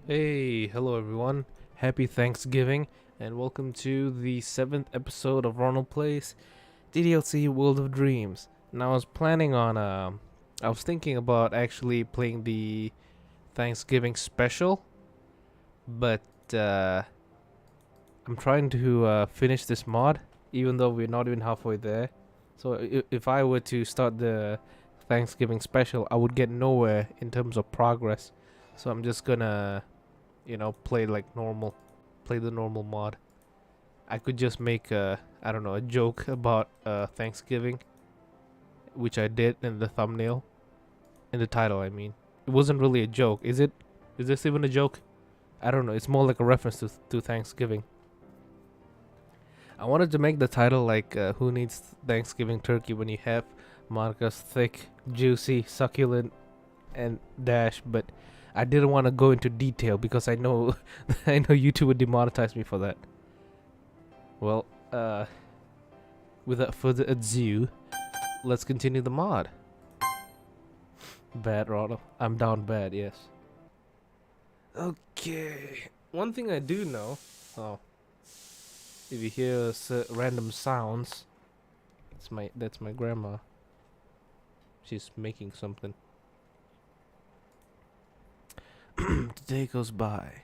Hey, hello everyone. Happy Thanksgiving, and welcome to the 7th episode of Ronald Plays DDLC World of Dreams. Now, I was thinking about actually playing the Thanksgiving special, but I'm trying to finish this mod, even though we're not even halfway there. So, if I were to start the Thanksgiving special, I would get nowhere in terms of progress. So, I'm just gonna play like normal, play the normal mod. I could just make I don't know, a joke about Thanksgiving, which I did in the thumbnail, in the title. I mean, it wasn't really a joke, is it? Is this even a joke? I don't know. It's more like a reference to Thanksgiving. I wanted to make the title like "Who needs Thanksgiving turkey when you have Monica's thick, juicy, succulent, and dash," but I didn't want to go into detail because I know I know YouTube would demonetize me for that. Well, without further ado, let's continue the mod. Bad, Ronald. I'm down bad, yes. Okay. One thing I do know. Oh, if you hear random sounds, that's my grandma. She's making something. The day goes by.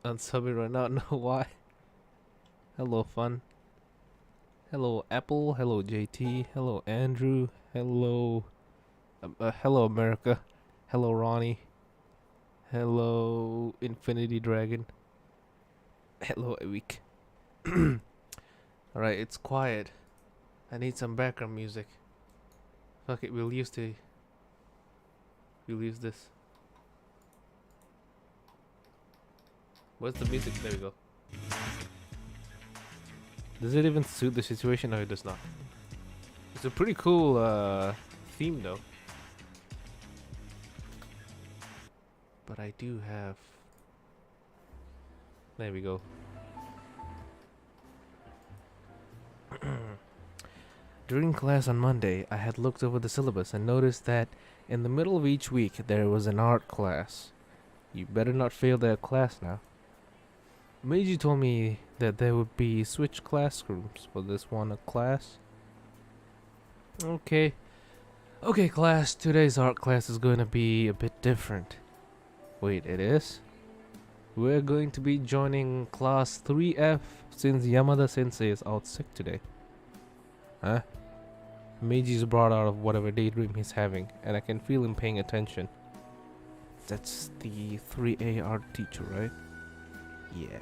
Unsub it right now. No, why? Hello, fun. Hello, Apple. Hello, JT. Hello, Andrew. Hello, hello, America. Hello, Ronnie. Hello, Infinity Dragon. Hello, Awik. Alright, it's quiet. I need some background music. Fuck it, we'll use this. Where's the music? There we go. Does it even suit the situation? No, it does not. It's a pretty cool theme though. But I do have... There we go. During class on Monday, I had looked over the syllabus and noticed that in the middle of each week there was an art class. You better not fail that class now. Meiji told me that there would be switch classrooms for this one class. Okay, class, today's art class is going to be a bit different. Wait, it is? We're going to be joining class 3F since Yamada Sensei is out sick today. Huh? Meiji's brought out of whatever daydream he's having, and I can feel him paying attention. That's the 3A art teacher, right? Yeah.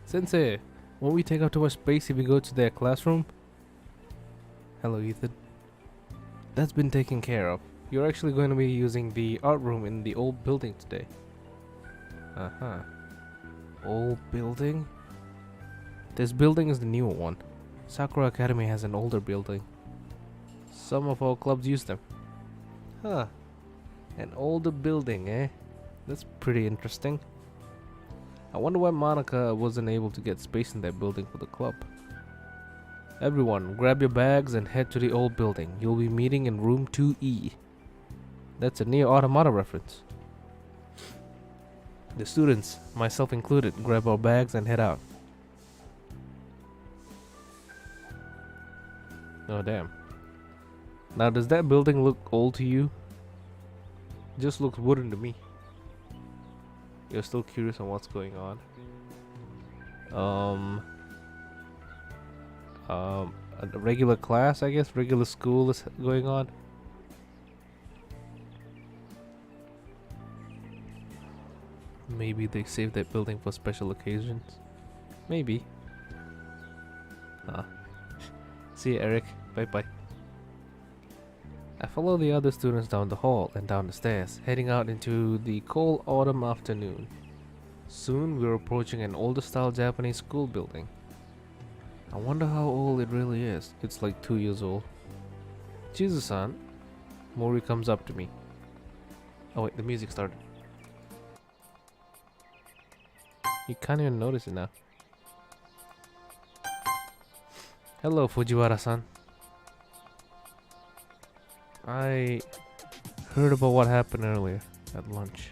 Sensei, won't we take up too much space if we go to their classroom? Hello, Ethan. That's been taken care of. You're actually going to be using the art room in the old building today. Uh-huh. Old building? This building is the newer one. Sakura Academy has an older building. Some of our clubs use them. Huh. An older building, eh? That's pretty interesting. I wonder why Monika wasn't able to get space in that building for the club. Everyone, grab your bags and head to the old building. You'll be meeting in room 2E. That's a Nier Automata reference. The students, myself included, grab our bags and head out. Oh damn. Now does that building look old to you? It just looks wooden to me. You're still curious on what's going on. A regular class, I guess. Regular school is going on. Maybe they saved that building for special occasions. Maybe. See you, Eric. Bye bye. I follow the other students down the hall and down the stairs, heading out into the cold autumn afternoon. Soon we're approaching an older style Japanese school building. I wonder how old it really is. It's like 2 years old. Chizu-san. Mori comes up to me. Oh wait, the music started. You can't even notice it now. Hello, Fujiwara-san. I heard about what happened earlier at lunch.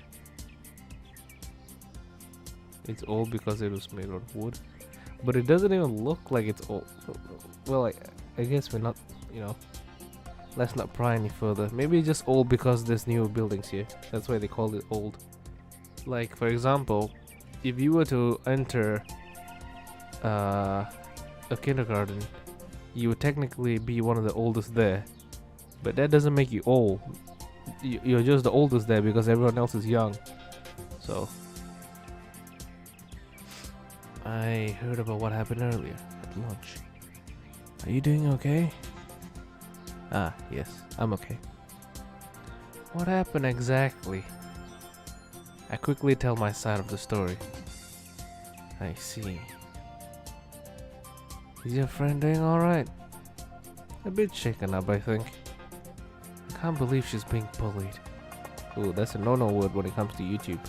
It's old because it was made out of wood. But it doesn't even look like it's old. Well, I guess we're not, you know. Let's not pry any further. Maybe it's just old because there's newer buildings here. That's why they call it old. Like, for example, if you were to enter a kindergarten, you would technically be one of the oldest there. But that doesn't make you old. You're just the oldest there because everyone else is young. So, I heard about what happened earlier at lunch. Are you doing okay? Ah, yes, I'm okay. What happened exactly? I quickly tell my side of the story. I see. Is your friend doing alright? A bit shaken up, I think. I can't believe she's being bullied. Ooh, that's a no-no word when it comes to YouTube.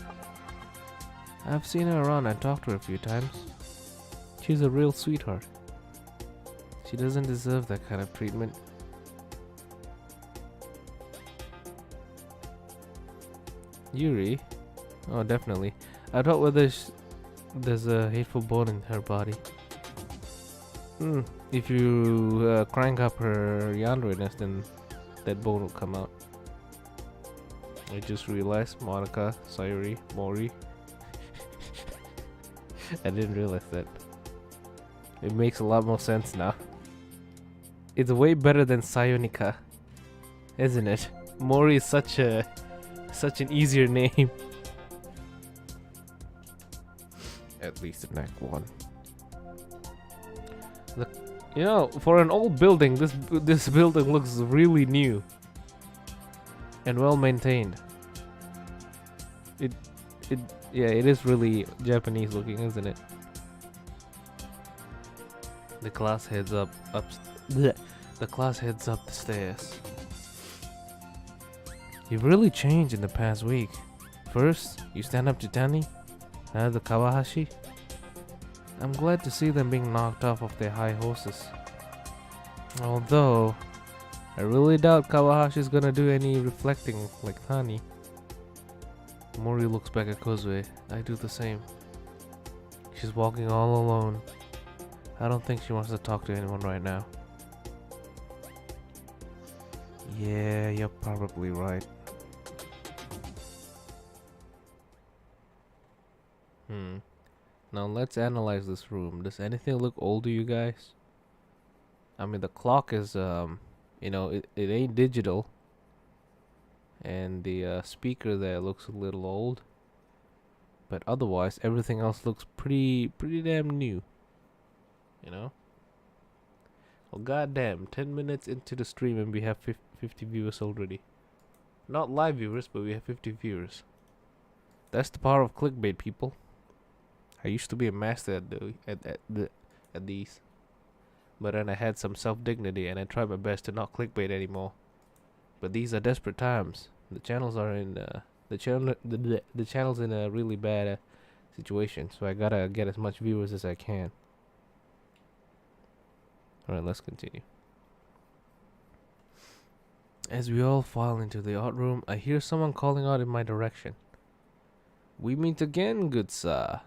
I've seen her around and talked to her a few times. She's a real sweetheart. She doesn't deserve that kind of treatment. Yuri? Oh, definitely. I thought whether there's a hateful bone in her body. If you crank up her yanderiness, then that bone will come out. I just realized Monika, Sayuri, Mori. I didn't realize that. It makes a lot more sense now. It's way better than Sayonika, isn't it? Mori is such an easier name. At least in Act 1. You know, for an old building, this building looks really new and well maintained. Yeah, it is really Japanese looking, isn't it? The class heads up the class heads up the stairs. You've really changed in the past week. First, you stand up to Tani, now the Kawahashi. I'm glad to see them being knocked off of their high horses. Although, I really doubt Kawahashi's gonna do any reflecting like Tani. Mori looks back at Kozue. I do the same. She's walking all alone. I don't think she wants to talk to anyone right now. Yeah, you're probably right. Now let's analyze this room. Does anything look old to you guys? I mean, the clock is, you know, it ain't digital. And the speaker there looks a little old. But otherwise, everything else looks pretty damn new. You know? Well, goddamn, 10 minutes into the stream and we have 50 viewers already. Not live viewers, but we have 50 viewers. That's the power of clickbait, people. I used to be a master at these. But then I had some self-dignity and I tried my best to not clickbait anymore. But these are desperate times. The channels are in the channel's in a really bad situation, so I gotta get as much viewers as I can. Alright, let's continue. As we all file into the art room, I hear someone calling out in my direction. We meet again, good sir.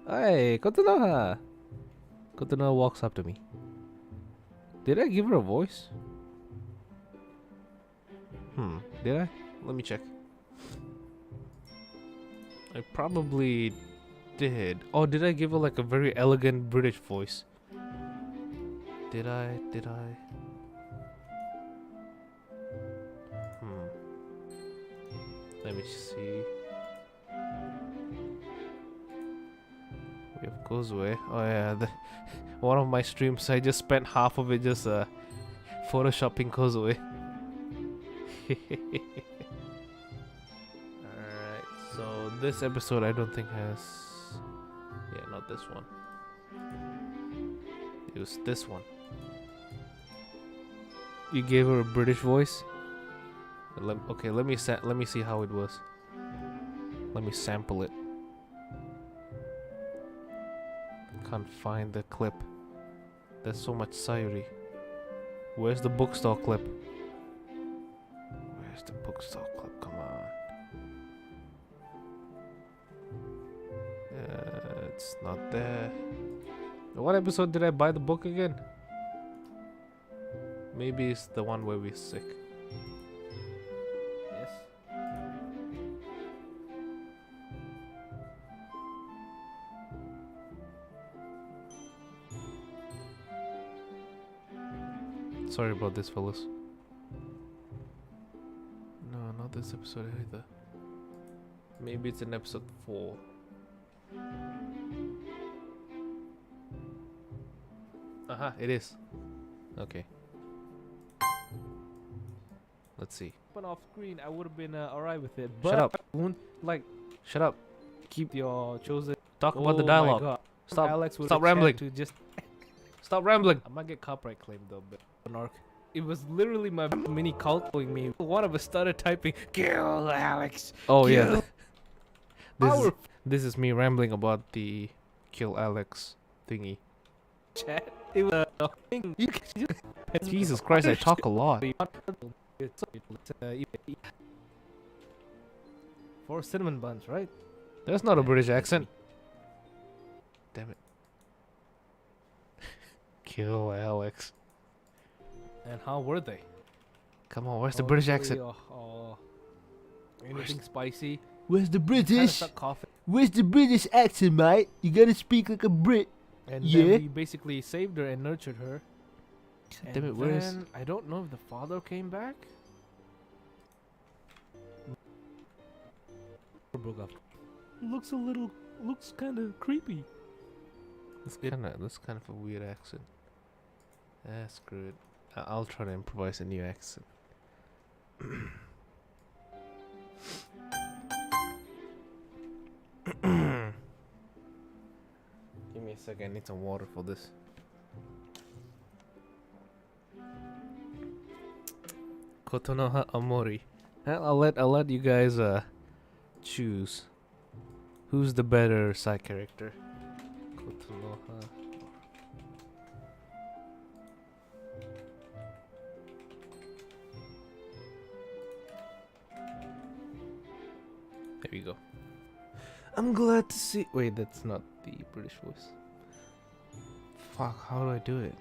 Hey, Kotonoha! Kotonoha walks up to me. Did I give her a voice? Did I? Let me check. I probably did. Oh, did I give her like a very elegant British voice? Did I? Let me see. We have Kozue. Oh yeah, one of my streams I just spent half of it just photoshopping Kozue. Alright, so this episode I don't think has... Yeah, not this one. It was this one. You gave her a British voice? Okay, let me see how it was. Let me sample it. Can't find the clip. There's so much Sayuri. Where's the bookstore clip? Where's the bookstore club? Come on. It's not there. What episode did I buy the book again? Maybe it's the one where we're sick. Yes. Sorry about this, fellas. No, not this episode either. Maybe it's in episode 4. Aha, it is. Okay. Let's see. But off screen, I would have been alright with it. But shut up. Like, shut up. Keep your chosen. Talk about the dialogue. My God. Stop. Alex stop rambling. To just stop rambling. I might get copyright claimed though. But it was literally my mini cult following me. One of us started typing, "Kill Alex." Oh kill. Yeah. This is me rambling about the kill Alex thingy. Chat. It was a thing. Jesus Christ, I talk a lot. 4 cinnamon buns, right? That's not a British accent. Damn it. Kill Alex. And how were they? Come on, where's the British accent? Anything spicy? Where's the British? Where's the British accent, mate? You gotta speak like a Brit. And then we basically saved her and nurtured her. Damn it, where is... I don't know if the father came back. Looks kind of creepy. That's kind of a weird accent. Screw it. I'll try to improvise a new accent. Give me a second, I need some water for this. Kotonoha Mori. I'll let you guys choose who's the better side character. Kotonoha. There we go. I'm glad to see. Wait, that's not the British voice. Fuck, how do I do it?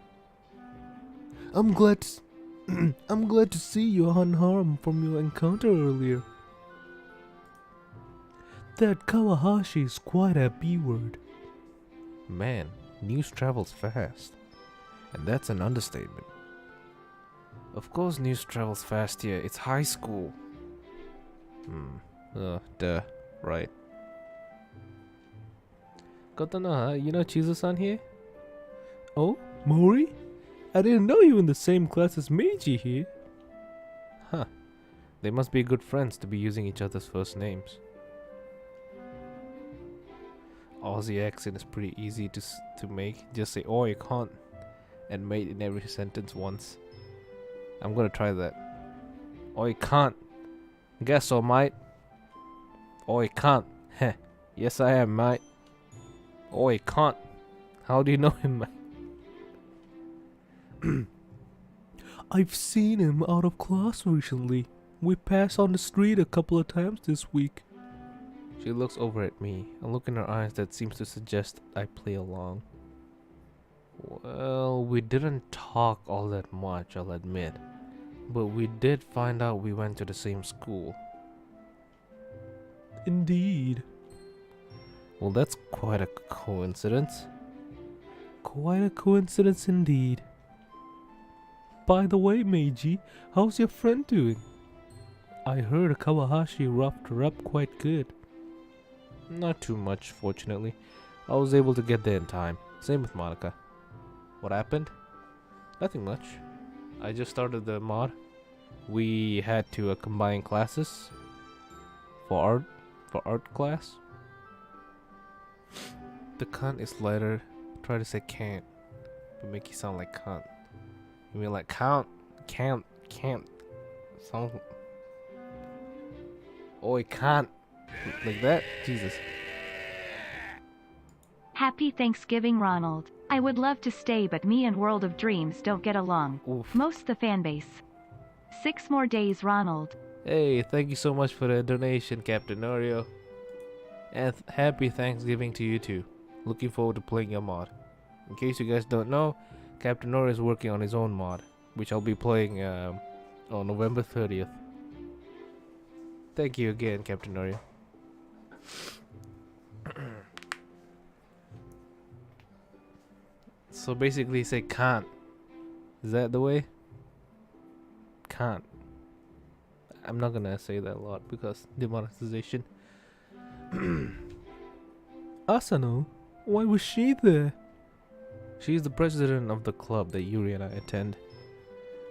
I'm glad to see you unharmed from your encounter earlier. That Kawahashi is quite a B-word. Man, news travels fast. And that's an understatement. Of course news travels fast here. It's high school. Duh. Right. Kotonoha, you know Chizu-san here? Oh, Mori? I didn't know you were in the same class as Meiji here. Huh. They must be good friends to be using each other's first names. Aussie accent is pretty easy to make. Just say, "Oh, you can't," and mate in every sentence once. I'm gonna try that. "Oh, you can't." Guess so, mate. "Oh, you can't." Heh. Yes, I am, mate. "Oh, you can't." How do you know him, mate? I've seen him out of class recently. We passed on the street a couple of times this week. She looks over at me, a look in her eyes that seems to suggest I play along. Well, we didn't talk all that much, I'll admit. But we did find out we went to the same school. Indeed. Well, that's quite a coincidence. Quite a coincidence indeed. By the way, Meiji, how's your friend doing? I heard Kawahashi roughed her up quite good. Not too much, fortunately. I was able to get there in time. Same with Monika. What happened? Nothing much. I just started the mod. We had to combine classes for art class. The cunt is lighter. Try to say can't, but make you sound like cunt. You mean like can't. Sound. Oh, it can't. Like that? Jesus. Happy Thanksgiving, Ronald. I would love to stay, but me and World of Dreams don't get along. Oof. Most the fan base. 6 more days, Ronald. Hey, thank you so much for the donation, Captain Oreo. And happy Thanksgiving to you too. Looking forward to playing your mod. In case you guys don't know, Captain Oreo is working on his own mod, which I'll be playing on November 30th. Thank you again, Captain Oreo. So basically say can't. Is that the way? Can't. I'm not gonna say that a lot because demonetization. Asano, why was she there? She's the president of the club that Yuri and I attend.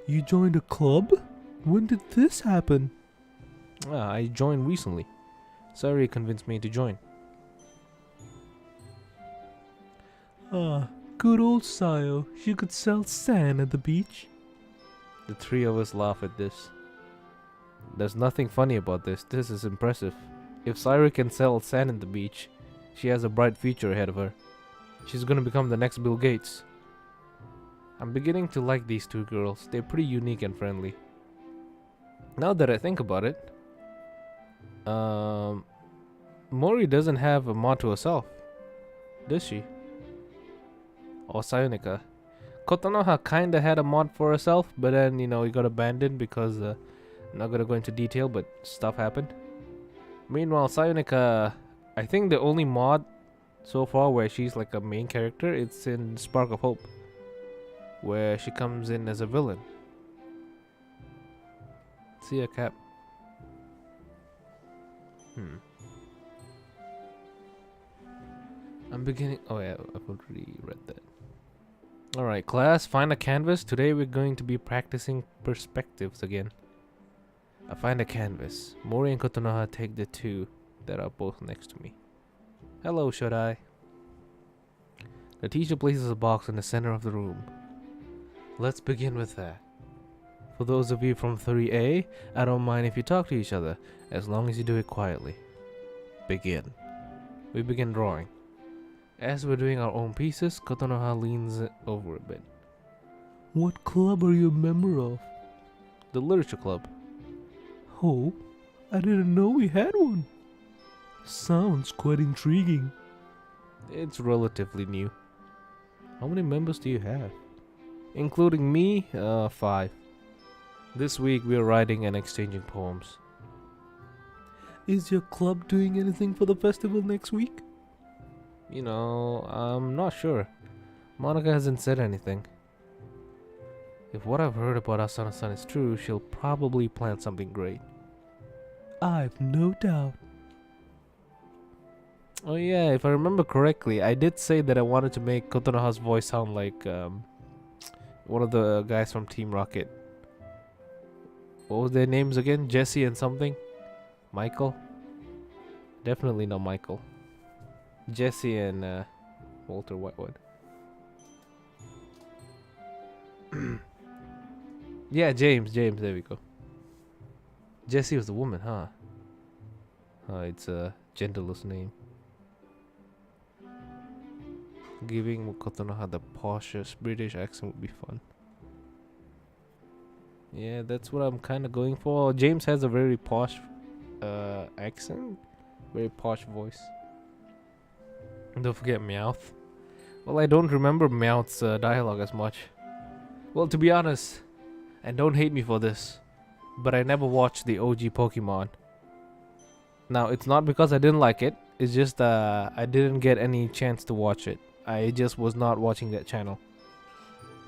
You joined a club? When did this happen? I joined recently. Sari convinced me to join. Ah, good old Sayo. She could sell sand at the beach. The three of us laugh at this. There's nothing funny about this. This is impressive. If Sari can sell sand at the beach, she has a bright future ahead of her. She's gonna become the next Bill Gates. I'm beginning to like these two girls. They're pretty unique and friendly. Now that I think about it, Mori doesn't have a mod to herself, does she? Or Sayoneka. Kotonoha kinda had a mod for herself, but then, you know, it got abandoned because, I'm not gonna go into detail, but stuff happened. Meanwhile, Sayoneka, I think the only mod so far where she's like a main character, it's in Spark of Hope, where she comes in as a villain. See ya, Cap. I'm beginning. Oh yeah, I've already read that. Alright, class, find a canvas. Today we're going to be practicing perspectives again. I find a canvas. Mori and Kotonoha take the two that are both next to me. Hello, Shodai. The teacher places a box in the center of the room. Let's begin with that. For those of you from 3A, I don't mind if you talk to each other, as long as you do it quietly. Begin. We begin drawing. As we're doing our own pieces, Kotonoha leans over a bit. What club are you a member of? The literature club. Oh, I didn't know we had one. Sounds quite intriguing. It's relatively new. How many members do you have? Including me, 5. This week we're writing and exchanging poems. Is your club doing anything for the festival next week? You know, I'm not sure. Monika hasn't said anything. If what I've heard about Asano-san is true, she'll probably plan something great. I've no doubt. Oh yeah, if I remember correctly, I did say that I wanted to make Kotonoha's voice sound like one of the guys from Team Rocket. What was their names again? Jesse and something? Michael? Definitely not Michael. Jesse and Walter Whitewood. Yeah, James, there we go. Jesse was the woman, huh? It's a genderless name. Giving Kotonoha the poshest British accent would be fun. Yeah, that's what I'm kind of going for. James has a very posh accent. Very posh voice. And don't forget Meowth. Well, I don't remember Meowth's dialogue as much. Well, to be honest, and don't hate me for this, but I never watched the OG Pokemon. Now, it's not because I didn't like it. It's just I didn't get any chance to watch it. I just was not watching that channel.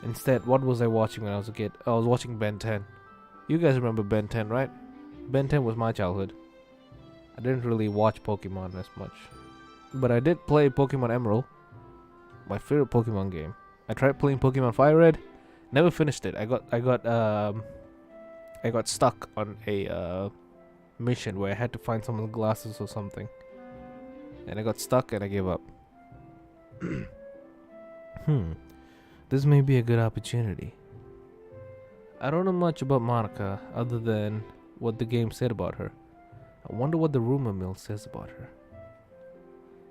Instead, what was I watching when I was a kid? I was watching Ben 10. You guys remember Ben 10, right? Ben 10 was my childhood. I didn't really watch Pokemon as much. But I did play Pokemon Emerald. My favorite Pokemon game. I tried playing Pokemon Fire Red. Never finished it. I got stuck on a mission where I had to find someone's glasses or something. And I got stuck and I gave up. This may be a good opportunity. I don't know much about Monika other than what the game said about her. I wonder what the rumor mill says about her.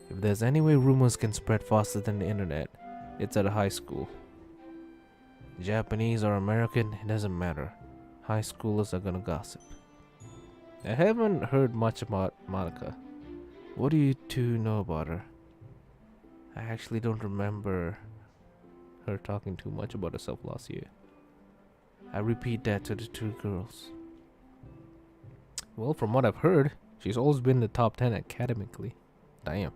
If there's any way rumors can spread faster than the internet, it's at a high school. Japanese or American, it doesn't matter. High schoolers are gonna gossip. I haven't heard much about Monika. What do you two know about her? I actually don't remember her talking too much about herself last year. I repeat that to the two girls. Well, from what I've heard, she's always been in the top 10 academically. Damn.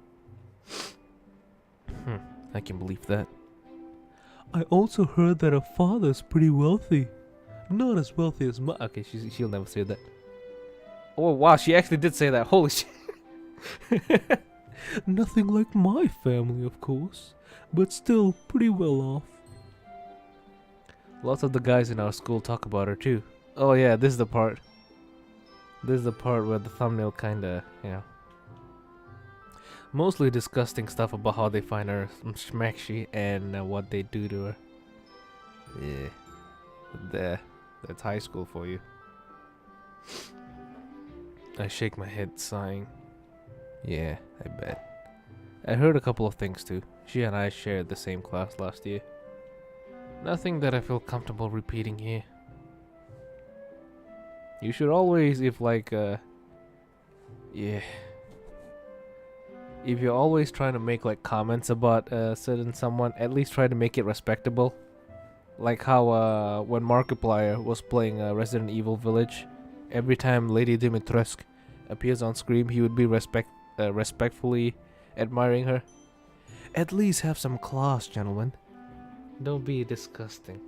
I can believe that. I also heard that her father's pretty wealthy. Not as wealthy as my. Okay, she'll never say that. Oh wow, she actually did say that. Holy shit. Nothing like my family, of course, but still pretty well off. Lots of the guys in our school talk about her too. Oh yeah, this is the part. This is the part where the thumbnail kinda, mostly disgusting stuff about how they find her schmacky and what they do to her. Yeah. That's high school for you. I shake my head, sighing. Yeah, I bet. I heard a couple of things too. She and I shared the same class last year. Nothing that I feel comfortable repeating here. You should always, if you're always trying to make like comments about certain someone, at least try to make it respectable. Like how when Markiplier was playing Resident Evil Village, every time Lady Dimitrescu appears on screen, he would be respectfully admiring her. At least have some class, gentlemen. Don't be disgusting.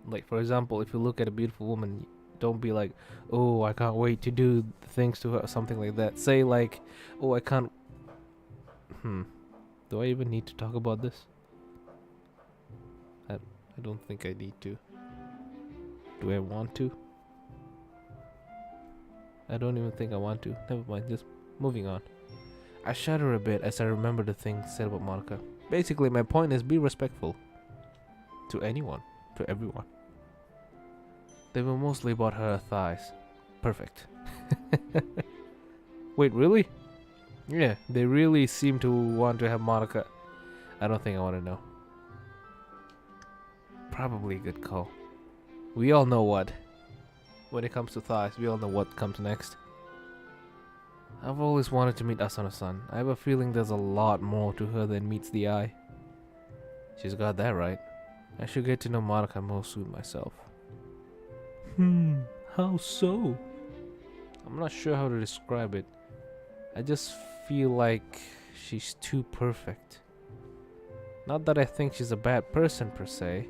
Like, for example, if you look at a beautiful woman, don't be like, oh, I can't wait to do things to her, or something like that. Say like, oh, I can't. Do I even need to talk about this? I don't think I need to. Do I want to? I don't even think I want to. Never mind, just moving on. I shudder a bit as I remember the things said about Monika. Basically, my point is be respectful. To anyone. To everyone. They were mostly about her thighs. Perfect. Wait, really? Yeah, they really seem to want to have Monika. I don't think I want to know. Probably a good call. We all know what. When it comes to thighs, we all know what comes next. I've always wanted to meet Asano-san. I have a feeling there's a lot more to her than meets the eye. She's got that right. I should get to know Monika more soon myself. How so? I'm not sure how to describe it. I just feel like she's too perfect. Not that I think she's a bad person per se.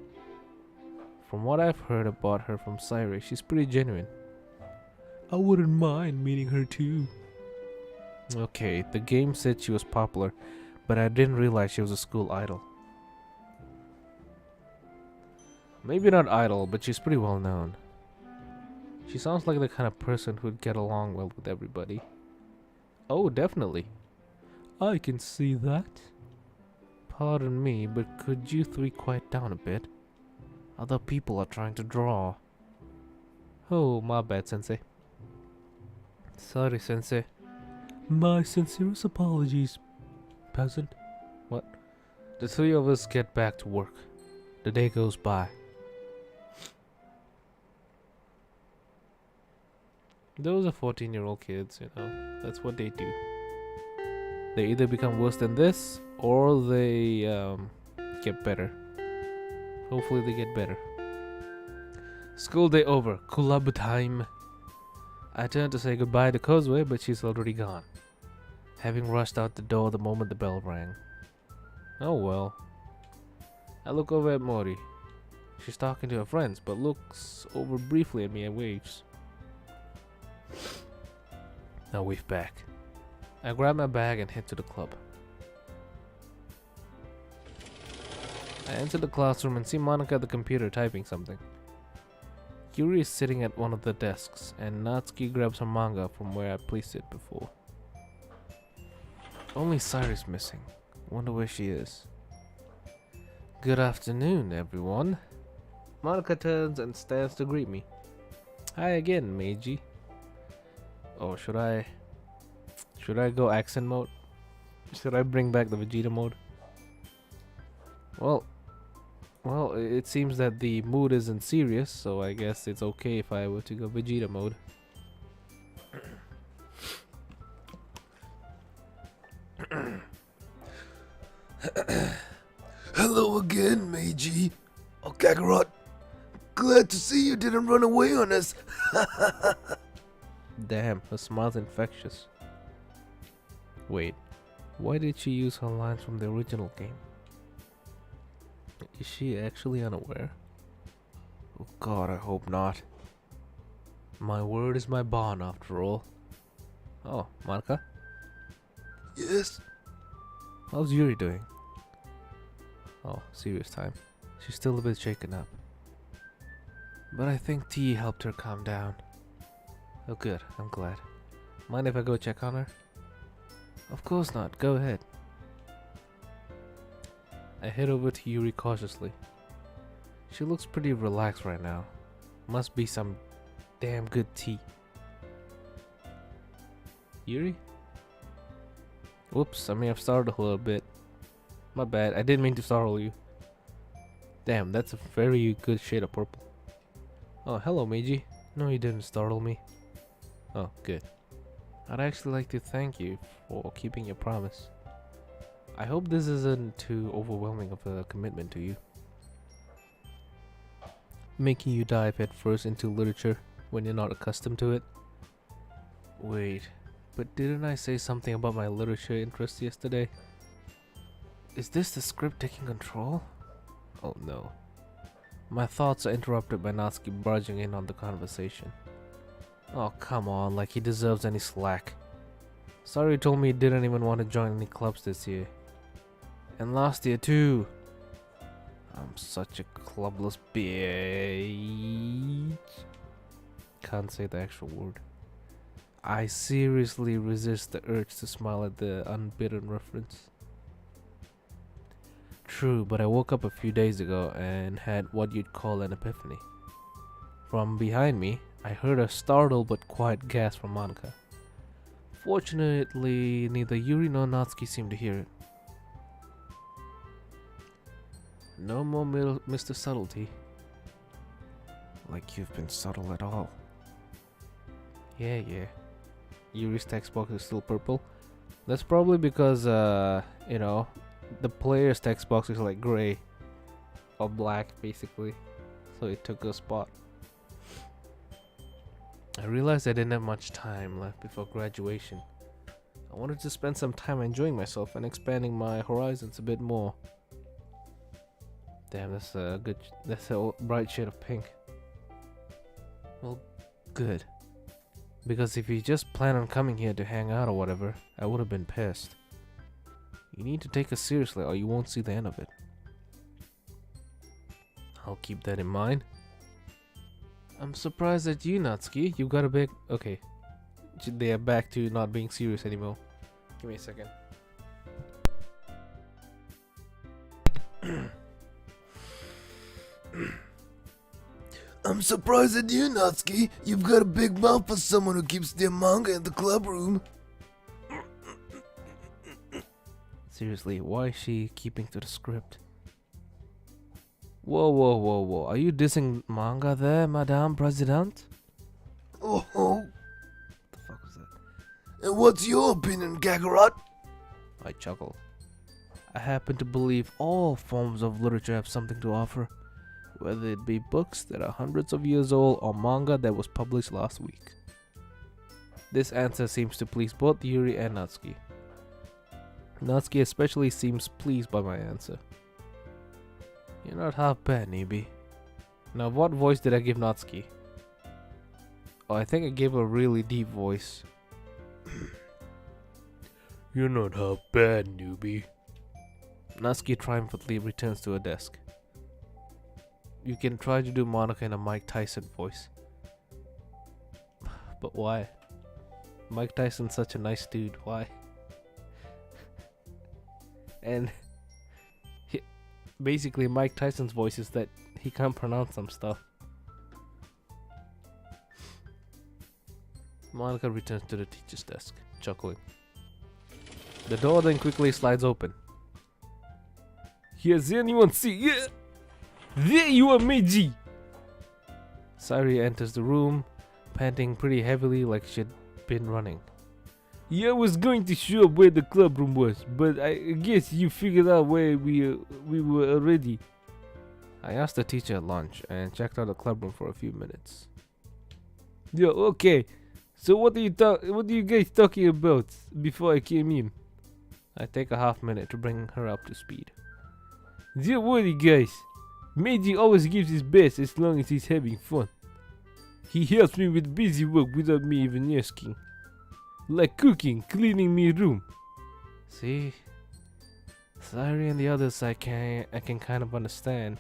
From what I've heard about her from Sairi, she's pretty genuine. I wouldn't mind meeting her too. Okay, the game said she was popular, but I didn't realize she was a school idol. Maybe not idol, but she's pretty well known. She sounds like the kind of person who'd get along well with everybody. Oh, definitely. I can see that. Pardon me, but could you three quiet down a bit? Other people are trying to draw. Oh, my bad, Sensei. Sorry, Sensei. My sincerest apologies, peasant. What? The three of us get back to work. The day goes by. Those are 14-year-old kids, That's what they do. They either become worse than this, or they get better. Hopefully they get better. School day over. Club time. I turn to say goodbye to Kozue, but she's already gone. Having rushed out the door the moment the bell rang. Oh well. I look over at Mori. She's talking to her friends, but looks over briefly at me and waves. Now wave back. I grab my bag and head to the club. I enter the classroom and see Monika at the computer typing something. Yuri is sitting at one of the desks, and Natsuki grabs her manga from where I placed it before. Only Sairi's missing. Wonder where she is. Good afternoon, everyone. Monika turns and stands to greet me. Hi again, Meiji. Oh, should I go accent mode? Should I bring back the Vegeta mode? Well, Well, it seems that the mood isn't serious, so I guess it's okay if I were to go Vegeta mode. Hello again, Meiji. Oh, Kakarot. Glad to see you didn't run away on us. Damn, her smile's infectious. Wait, why did she use her lines from the original game? Is she actually unaware? Oh god, I hope not. My word is my bond after all. Oh, Monika? Yes? How's Yuri doing? Oh, serious time. She's still a bit shaken up. But I think tea helped her calm down. Oh good, I'm glad. Mind if I go check on her? Of course not, go ahead. I head over to Yuri cautiously. She looks pretty relaxed right now. Must be some damn good tea. Yuri? Whoops, I may have startled a little bit. My bad, I didn't mean to startle you. Damn, that's a very good shade of purple. Oh, hello Meiji. No, you didn't startle me. Oh, good. I'd actually like to thank you for keeping your promise. I hope this isn't too overwhelming of a commitment to you. Making you dive headfirst into literature when you're not accustomed to it. Wait, but didn't I say something about my literature interest yesterday? Is this the script taking control? Oh no. My thoughts are interrupted by Natsuki barging in on the conversation. Oh come on, like he deserves any slack. Sorry, told me he didn't even want to join any clubs this year. And last year too. I'm such a clubless bitch. Can't say the actual word. I seriously resist the urge to smile at the unbidden reference. True, but I woke up a few days ago and had what you'd call an epiphany. From behind me, I heard a startled but quiet gasp from Monika. Fortunately, neither Yuri nor Natsuki seemed to hear it. No more Mr. Subtlety. Like you've been subtle at all. Yeah. Yuri's text box is still purple. That's probably because, you know, the player's text box is like gray or black basically, so it took a spot. I realized I didn't have much time left before graduation. I wanted to spend some time enjoying myself and expanding my horizons a bit more. Damn, that's a bright shade of pink. Well, good. Because if you just plan on coming here to hang out or whatever, I would have been pissed. You need to take us seriously or you won't see the end of it. I'll keep that in mind. I'm surprised at you, Natsuki. You got a big... Okay. They are back to not being serious anymore. Give me a second. I'm surprised at you, Natsuki. You've got a big mouth for someone who keeps their manga in the club room. Seriously, why is she keeping to the script? Whoa. Are you dissing manga there, Madame President? Oh, What the fuck was that? and what's your opinion, Kakarot? I chuckle. I happen to believe all forms of literature have something to offer, whether it be books that are hundreds of years old or manga that was published last week. This answer seems to please both Yuri and Natsuki. Natsuki especially seems pleased by my answer. You're not half bad, newbie. Now what voice did I give Natsuki? Oh, I think I gave a really deep voice. You're not half bad, newbie. Natsuki triumphantly returns to her desk. You can try to do Monika in a Mike Tyson voice. But why? Mike Tyson's such a nice dude, why? And basically Mike Tyson's voice is that he can't pronounce some stuff. Monika returns to the teacher's desk, chuckling. The door then quickly slides open. Has anyone seen it? There you are, Meiji! Sayuri enters the room, panting pretty heavily like she'd been running. Yeah, I was going to show up where the club room was, but I guess you figured out where we were already. I asked the teacher at lunch and checked out the club room for a few minutes. Yeah, okay. So what are you guys talking about before I came in? I take a half minute to bring her up to speed. Don't worry, guys. Meiji always gives his best as long as he's having fun. He helps me with busy work without me even asking. Like cooking, cleaning me room. See, Sayuri and the others I can kind of understand,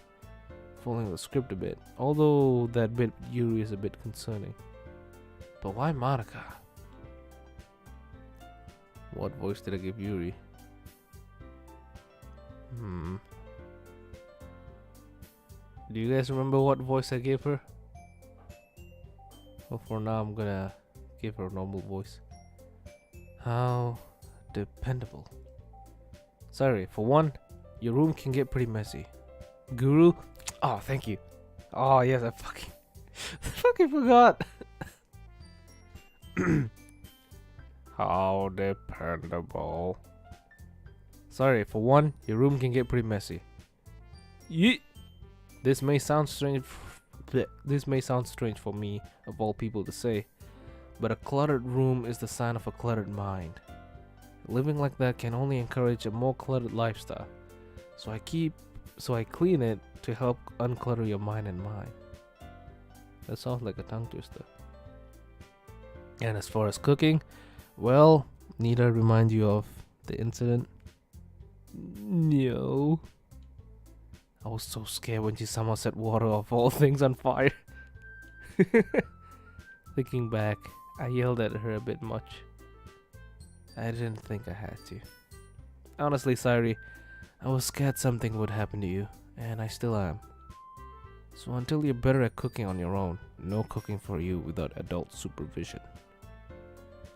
following the script a bit, although that bit with Yuri is a bit concerning. But why Monika? What voice did I give Yuri? Do you guys remember what voice I gave her? Well, for now I'm gonna give her a normal voice. How dependable. Sorry, for one, your room can get pretty messy. Guru? Oh, thank you. Oh, yes, I fucking forgot. How dependable. Sorry, for one, your room can get pretty messy. Yeah. This may sound strange. This may sound strange for me, of all people, to say, but a cluttered room is the sign of a cluttered mind. Living like that can only encourage a more cluttered lifestyle. So I clean it to help unclutter your mind and mind. That sounds like a tongue twister. And as far as cooking, well, need I remind you of the incident? No. I was so scared when she somehow set water of all things on fire. Thinking back, I yelled at her a bit much. I didn't think I had to. Honestly, Sayuri, I was scared something would happen to you, and I still am. So until you're better at cooking on your own, no cooking for you without adult supervision.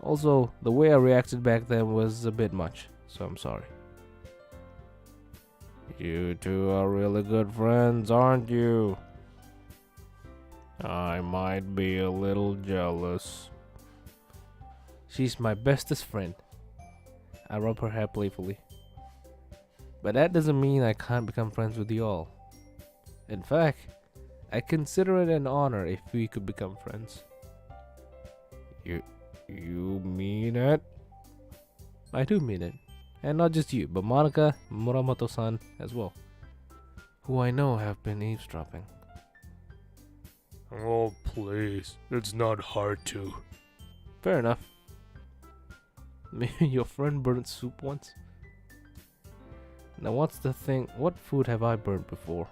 Also, the way I reacted back then was a bit much, so I'm sorry. You two are really good friends, aren't you? I might be a little jealous. She's my bestest friend. I rub her hair playfully. But that doesn't mean I can't become friends with you all. In fact, I consider it an honor if we could become friends. You mean it? I do mean it. And not just you, but Monika, Muramoto-san as well, who I know have been eavesdropping. Oh, please. It's not hard to. Fair enough. Maybe your friend burnt soup once? Now what's the thing? What food have I burnt before?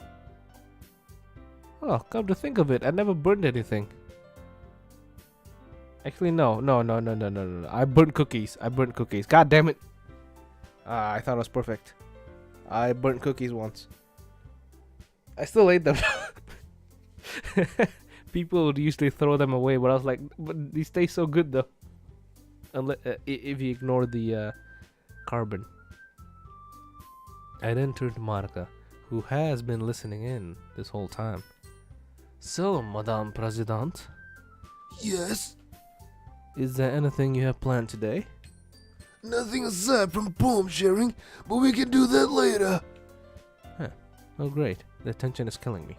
Oh, come to think of it, I never burned anything. Actually, no. I burnt cookies. God damn it. I thought it was perfect. I burnt cookies once. I still ate them. People would usually throw them away, but I was like, but these taste so good though. Unless, if you ignore the carbon. I then turned to Monika, who has been listening in this whole time. So, Madame President. Yes? Is there anything you have planned today? Nothing aside from poem sharing, but we can do that later. Huh. Oh great, the tension is killing me.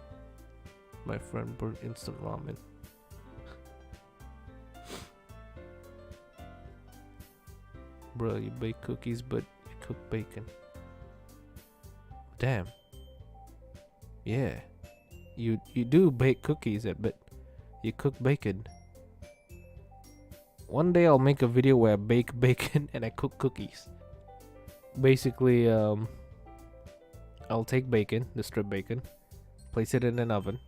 My friend burnt instant ramen. Bro, you bake cookies but you cook bacon. Damn. Yeah. You do bake cookies but you cook bacon. One day I'll make a video where I bake bacon and I cook cookies. Basically, I'll take bacon, the strip bacon, place it in an oven.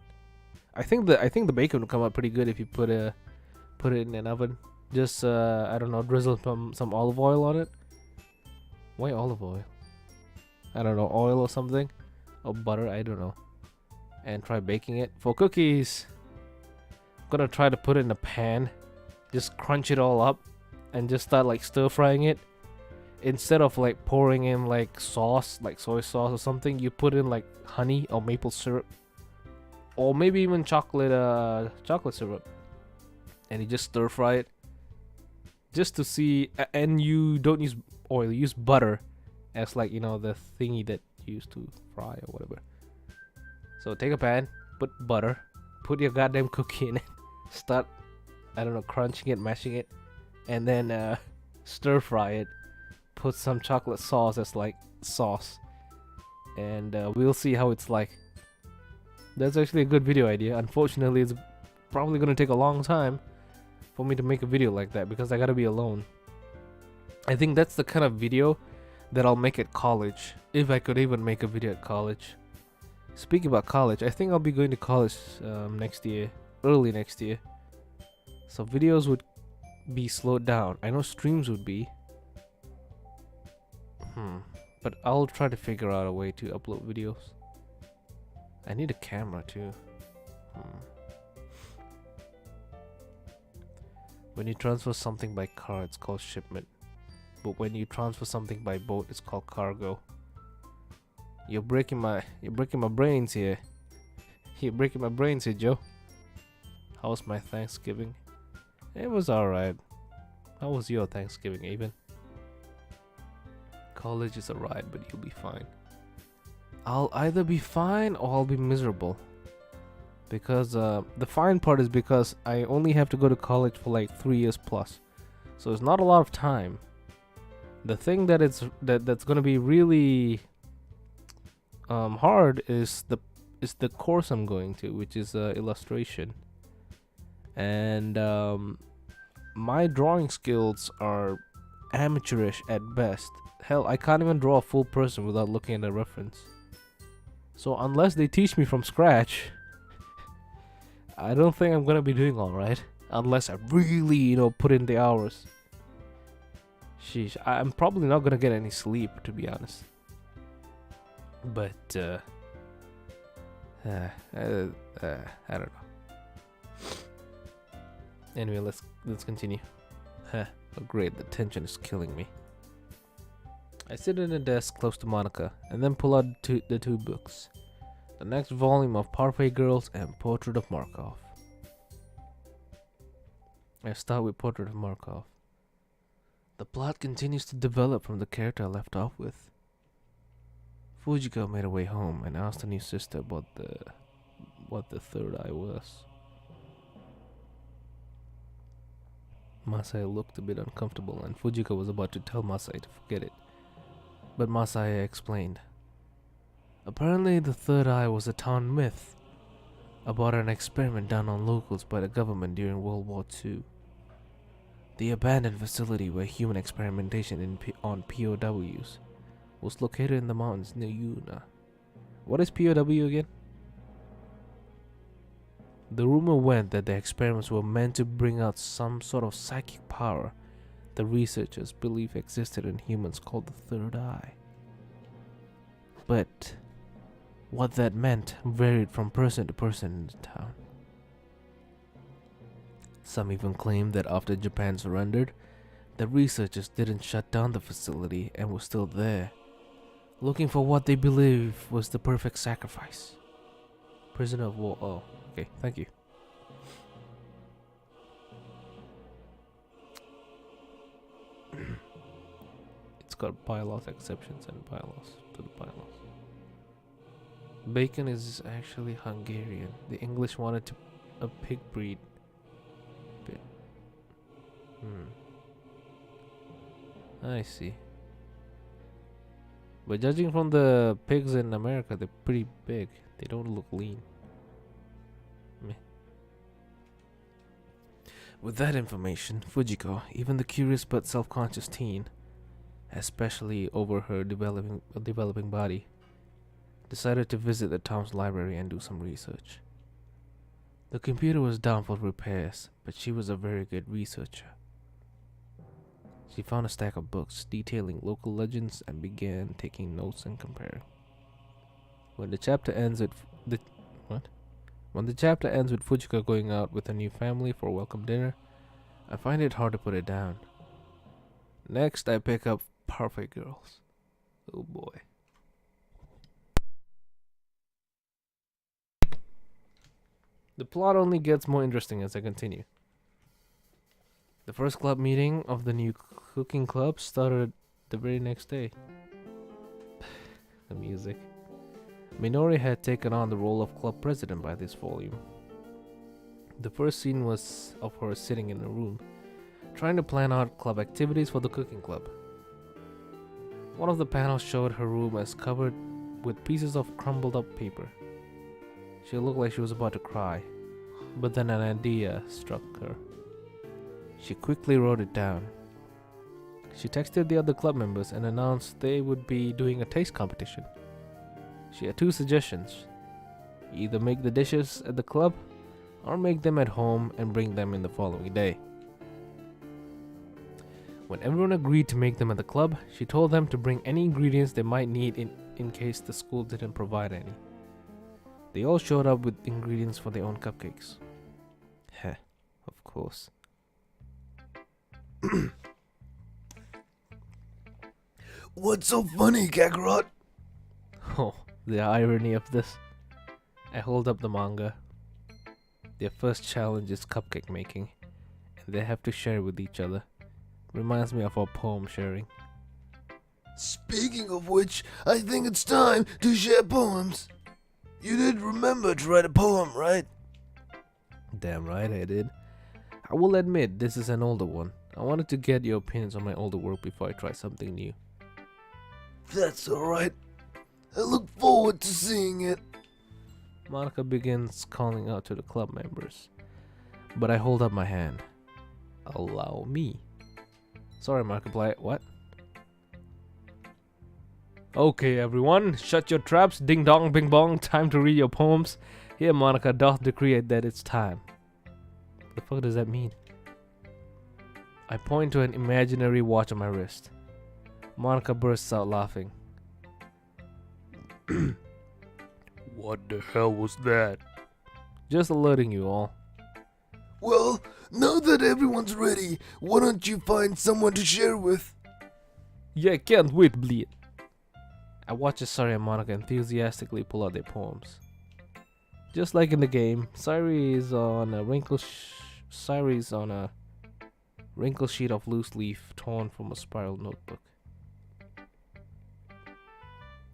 I think the bacon will come out pretty good if you put it in an oven. Just I don't know, drizzle some olive oil on it. Why olive oil? I don't know, oil or something, or butter, I don't know. And try baking it. For cookies, I'm gonna try to put it in a pan. Just crunch it all up and just start like stir frying it. Instead of like pouring in like sauce, like soy sauce or something, you put in like honey or maple syrup or maybe even chocolate syrup, and you just stir fry it just to see. And you don't use oil, you use butter as like, you know, the thingy that you use to fry or whatever. So take a pan, put butter, put your goddamn cookie in it, start, I don't know, crunching it, mashing it, and then stir fry it. Put some chocolate sauce as like sauce, and we'll see how it's like. That's actually a good video idea. Unfortunately, it's probably gonna take a long time for me to make a video like that because I gotta be alone. I think that's the kind of video that I'll make at college, if I could even make a video at college. Speaking about college, I think I'll be going to college next year, early next year. So videos would be slowed down. I know streams would be. But I'll try to figure out a way to upload videos. I need a camera too. When you transfer something by car, it's called shipment. But when you transfer something by boat, it's called cargo. You're breaking my brains here. You're breaking my brains here, Joe. How was my Thanksgiving? It was alright. How was your Thanksgiving, Avon? College is alright, but you'll be fine. I'll either be fine or I'll be miserable. Because the fine part is because I only have to go to college for like 3 years plus. So it's not a lot of time. The thing that's gonna be really hard is the course I'm going to, which is illustration. And my drawing skills are amateurish at best. Hell, I can't even draw a full person without looking at a reference. So unless they teach me from scratch, I don't think I'm gonna be doing alright. Unless I really, you know, put in the hours. Sheesh, I'm probably not gonna get any sleep, to be honest. But I don't know. Anyway, let's continue. Oh great, the tension is killing me. I sit at a desk close to Monika and then pull out the two books. The next volume of Parfait Girls and Portrait of Markov. I start with Portrait of Markov. The plot continues to develop from the character I left off with. Fujiko made her way home and asked her new sister about what the third eye was. Masaya looked a bit uncomfortable and Fujiko was about to tell Masaya to forget it. But Masaya explained. Apparently the third eye was a town myth about an experiment done on locals by the government during World War II. The abandoned facility where human experimentation on POWs was located in the mountains near Yuna. What is POW again? The rumor went that the experiments were meant to bring out some sort of psychic power the researchers believe existed in humans called the third eye. But what that meant varied from person to person in the town. Some even claimed that after Japan surrendered, the researchers didn't shut down the facility and were still there, looking for what they believe was the perfect sacrifice. Prisoner of war. Oh, okay, thank you. It's got bylaws, exceptions, and bylaws to the bylaws. Bacon is actually Hungarian. The English wanted a pig breed. I see. But judging from the pigs in America, they're pretty big. They don't look lean. Meh. With that information, Fujiko, even the curious but self-conscious teen, especially over her developing body, decided to visit the town's library and do some research. The computer was down for repairs, but she was a very good researcher. She found a stack of books detailing local legends and began taking notes and comparing. When the chapter ends with Fujiko going out with her new family for a welcome dinner, I find it hard to put it down. Next, I pick up Parfait Girls. Oh boy. The plot only gets more interesting as I continue. The first club meeting of the new cooking club started the very next day. The music. Minori had taken on the role of club president by this volume. The first scene was of her sitting in a room, trying to plan out club activities for the cooking club. One of the panels showed her room as covered with pieces of crumbled up paper. She looked like she was about to cry, but then an idea struck her. She quickly wrote it down. She texted the other club members and announced they would be doing a taste competition. She had 2 suggestions. Either make the dishes at the club or make them at home and bring them in the following day. When everyone agreed to make them at the club, she told them to bring any ingredients they might need in case the school didn't provide any. They all showed up with ingredients for their own cupcakes. Heh, of course. What's so funny, Kakarot? Oh, the irony of this. I hold up the manga. Their first challenge is cupcake making, and they have to share with each other. Reminds me of our poem sharing. Speaking of which, I think it's time to share poems. You did remember to write a poem, right? Damn right I did. I will admit this is an older one. I wanted to get your opinions on my older work before I try something new. That's alright. I look forward to seeing it. Monika begins calling out to the club members, but I hold up my hand. Allow me. Sorry, Markiplier, what? Okay, everyone, shut your traps, ding dong, bing bong, time to read your poems. Here, Monika doth decree that it's time. What the fuck does that mean? I point to an imaginary watch on my wrist. Monika bursts out laughing. What the hell was that? Just alerting you all. Well, now that everyone's ready, why don't you find someone to share with? Yeah, can't wait, bleed. I watch as Sari and Monika enthusiastically pull out their poems. Just like in the game, Sari is on a wrinkle sheet of loose leaf torn from a spiral notebook.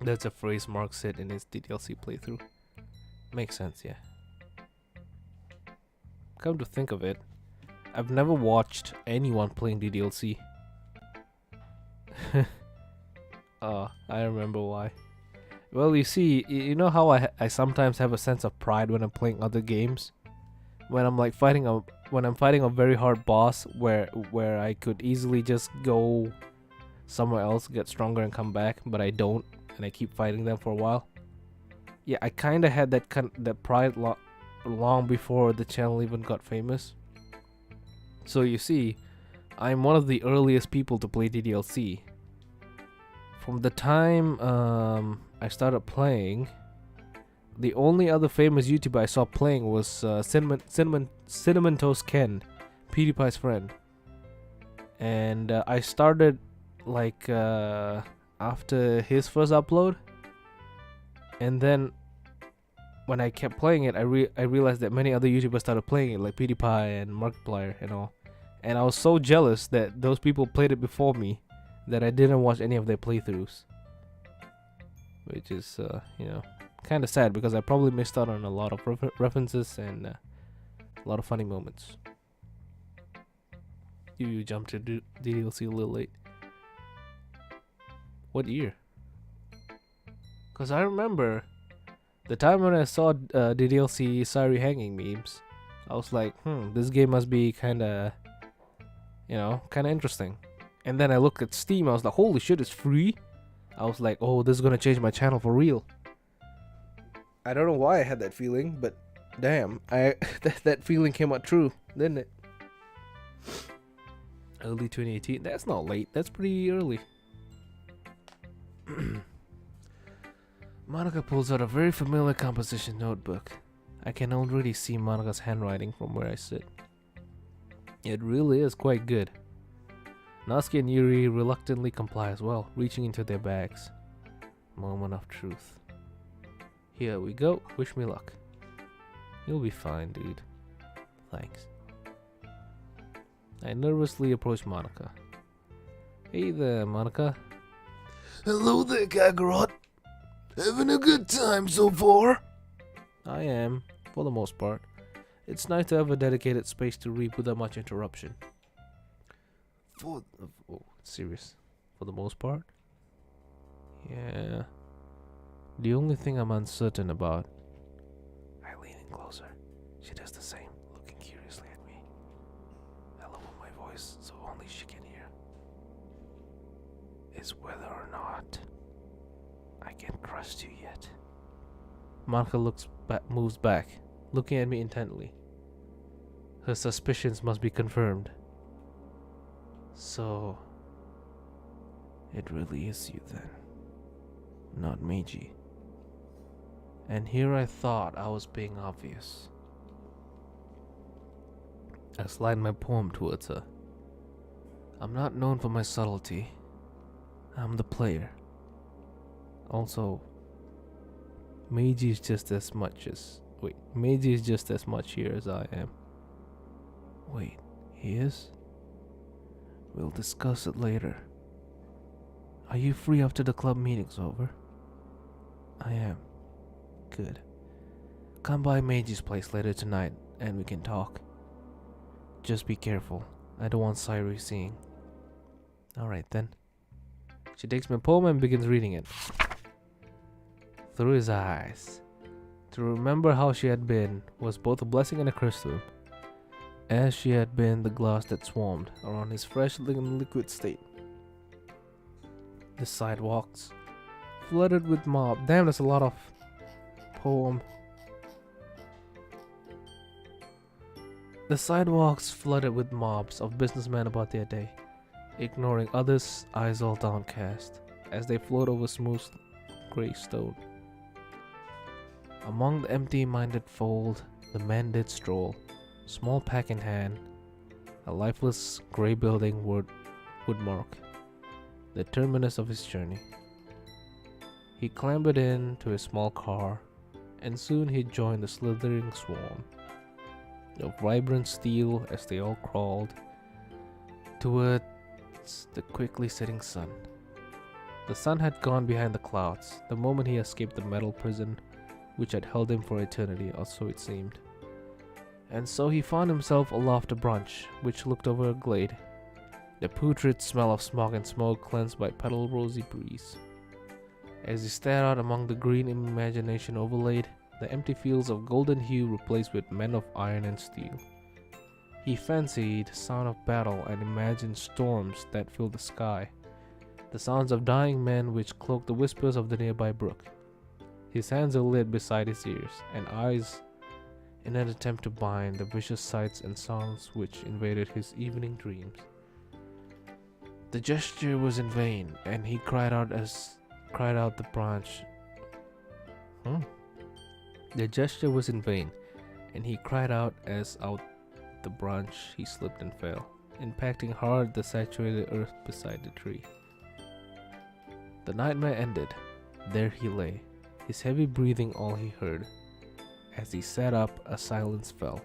That's a phrase Mark said in his DDLC playthrough. Makes sense, yeah. Come to think of it, I've never watched anyone playing DDLC. I remember why. Well, you see, you know how I sometimes have a sense of pride when I'm playing other games? When I'm like fighting a very hard boss where I could easily just go somewhere else, get stronger and come back, but I don't, and I keep fighting them for a while. Yeah, I kinda had that pride long before the channel even got famous. So you see, I'm one of the earliest people to play DDLC. From the time I started playing, the only other famous YouTuber I saw playing was Cinnamon Toast Ken, PewDiePie's friend. And I started like after his first upload, and then when I kept playing it, I realized that many other YouTubers started playing it, like PewDiePie and Markiplier and all. And I was so jealous that those people played it before me that I didn't watch any of their playthroughs. Which is, you know, kind of sad because I probably missed out on a lot of references and a lot of funny moments. You jumped to DDLC a little late. What year? Because I remember the time when I saw DDLC Sari hanging memes, I was like, this game must be kinda, you know, kinda interesting. And then I looked at Steam, I was like, holy shit, it's free? I was like, oh, this is gonna change my channel for real. I don't know why I had that feeling, but damn, that feeling came out true, didn't it? Early 2018, that's not late, that's pretty early. Monika pulls out a very familiar composition notebook. I can already see Monika's handwriting from where I sit. It really is quite good. Natsuki and Yuri reluctantly comply as well, reaching into their bags. Moment of truth. Here we go, wish me luck. You'll be fine, dude. Thanks. I nervously approached Monika. Hey there, Monika. Hello there, Kakarot. Having a good time so far? I am, for the most part. It's nice to have a dedicated space to read without much interruption. Oh, serious. For the most part? Yeah. The only thing I'm uncertain about. I lean in closer. She does the same, looking curiously at me. I lower my voice so only she can hear. Is whether or not I can trust you yet. Monika moves back, looking at me intently. Her suspicions must be confirmed. So, it really is you then, not Meiji. And here I thought I was being obvious. I slide my poem towards her. I'm not known for my subtlety. I'm the player. Also, Meiji is just as much here as I am. Wait, he is? We'll discuss it later. Are you free after the club meeting's over? I am. Good. Come by Meiji's place later tonight and we can talk. Just be careful. I don't want Sayuri seeing. Alright then. She takes my poem and begins reading it. Through his eyes. To remember how she had been was both a blessing and a curse to him, as she had been the glass that swarmed around his fresh liquid state. The sidewalks flooded with mob. Damn, that's a lot of poem. The sidewalks flooded with mobs of businessmen about their day, ignoring others, eyes all downcast, as they float over smooth grey stone. Among the empty-minded fold, the man did stroll, small pack in hand, a lifeless grey building would mark the terminus of his journey. He clambered into his small car, and soon he joined the slithering swarm of vibrant steel as they all crawled towards the quickly setting sun. The sun had gone behind the clouds the moment he escaped the metal prison which had held him for eternity, or so it seemed. And so he found himself aloft a branch which looked over a glade, the putrid smell of smog and smoke cleansed by petal rosy breeze. As he stared out among the green imagination overlaid, the empty fields of golden hue replaced with men of iron and steel. He fancied sound of battle and imagined storms that filled the sky, the sounds of dying men which cloaked the whispers of the nearby brook. His hands are laid beside his ears and eyes in an attempt to bind the vicious sights and sounds which invaded his evening dreams. The gesture was in vain, and he cried out the branch. The gesture was in vain, and he cried out as out the branch he slipped and fell, impacting hard the saturated earth beside the tree. The nightmare ended. There he lay, his heavy breathing all he heard. As he sat up, a silence fell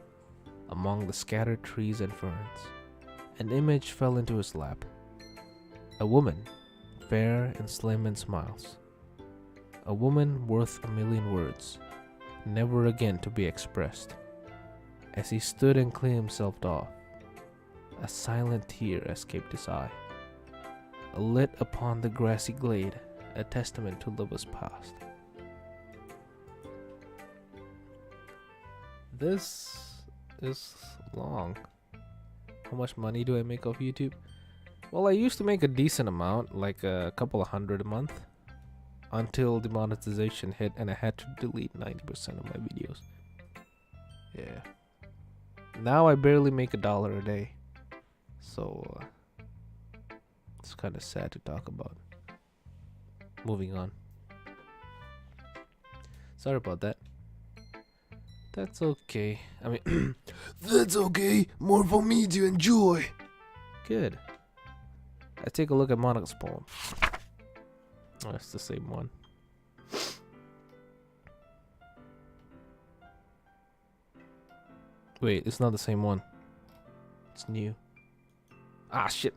among the scattered trees and ferns. An image fell into his lap. A woman, fair and slim and smiles. A woman worth a million words, never again to be expressed. As he stood and cleaned himself off, a silent tear escaped his eye. Lit upon the grassy glade, a testament to lovers past. This is long. How much money do I make off YouTube? Well, I used to make a decent amount, like a couple of $100 a month, until demonetization hit and I had to delete 90% of my videos. Yeah. Now I barely make $1 a day. So, it's kind of sad to talk about. Moving on. Sorry about that. That's okay. I mean, That's okay. More for me to enjoy. good. I take a look at Monika's poem. Oh, it's the same one. Wait, it's not the same one. It's new. Ah, shit.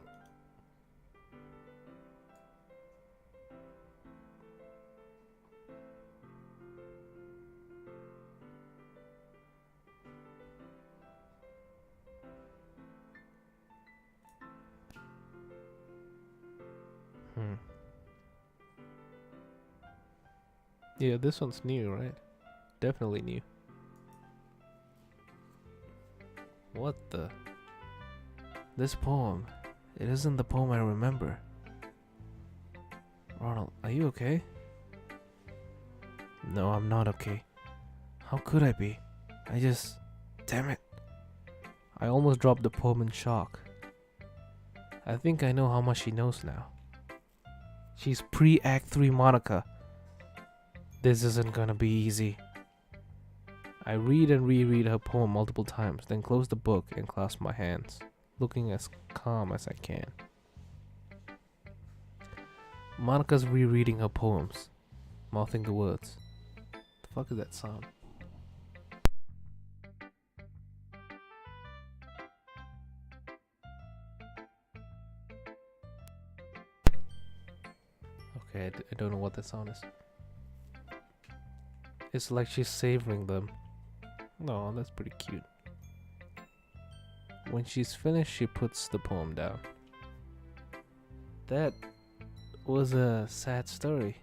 Yeah, this one's new, right? Definitely new. What the? This poem. It isn't the poem I remember. Ronald, are you okay? No, I'm not okay. How could I be? Damn it. I almost dropped the poem in shock. I think I know how much she knows now. She's pre-Act 3 Monika. This isn't gonna be easy. I read and reread her poem multiple times, then close the book and clasp my hands, looking as calm as I can. Monika's rereading her poems, mouthing the words. The fuck is that sound? Okay, I don't know what that sound is. It's like she's savoring them. No, that's pretty cute. When she's finished, she puts the poem down. That was a sad story.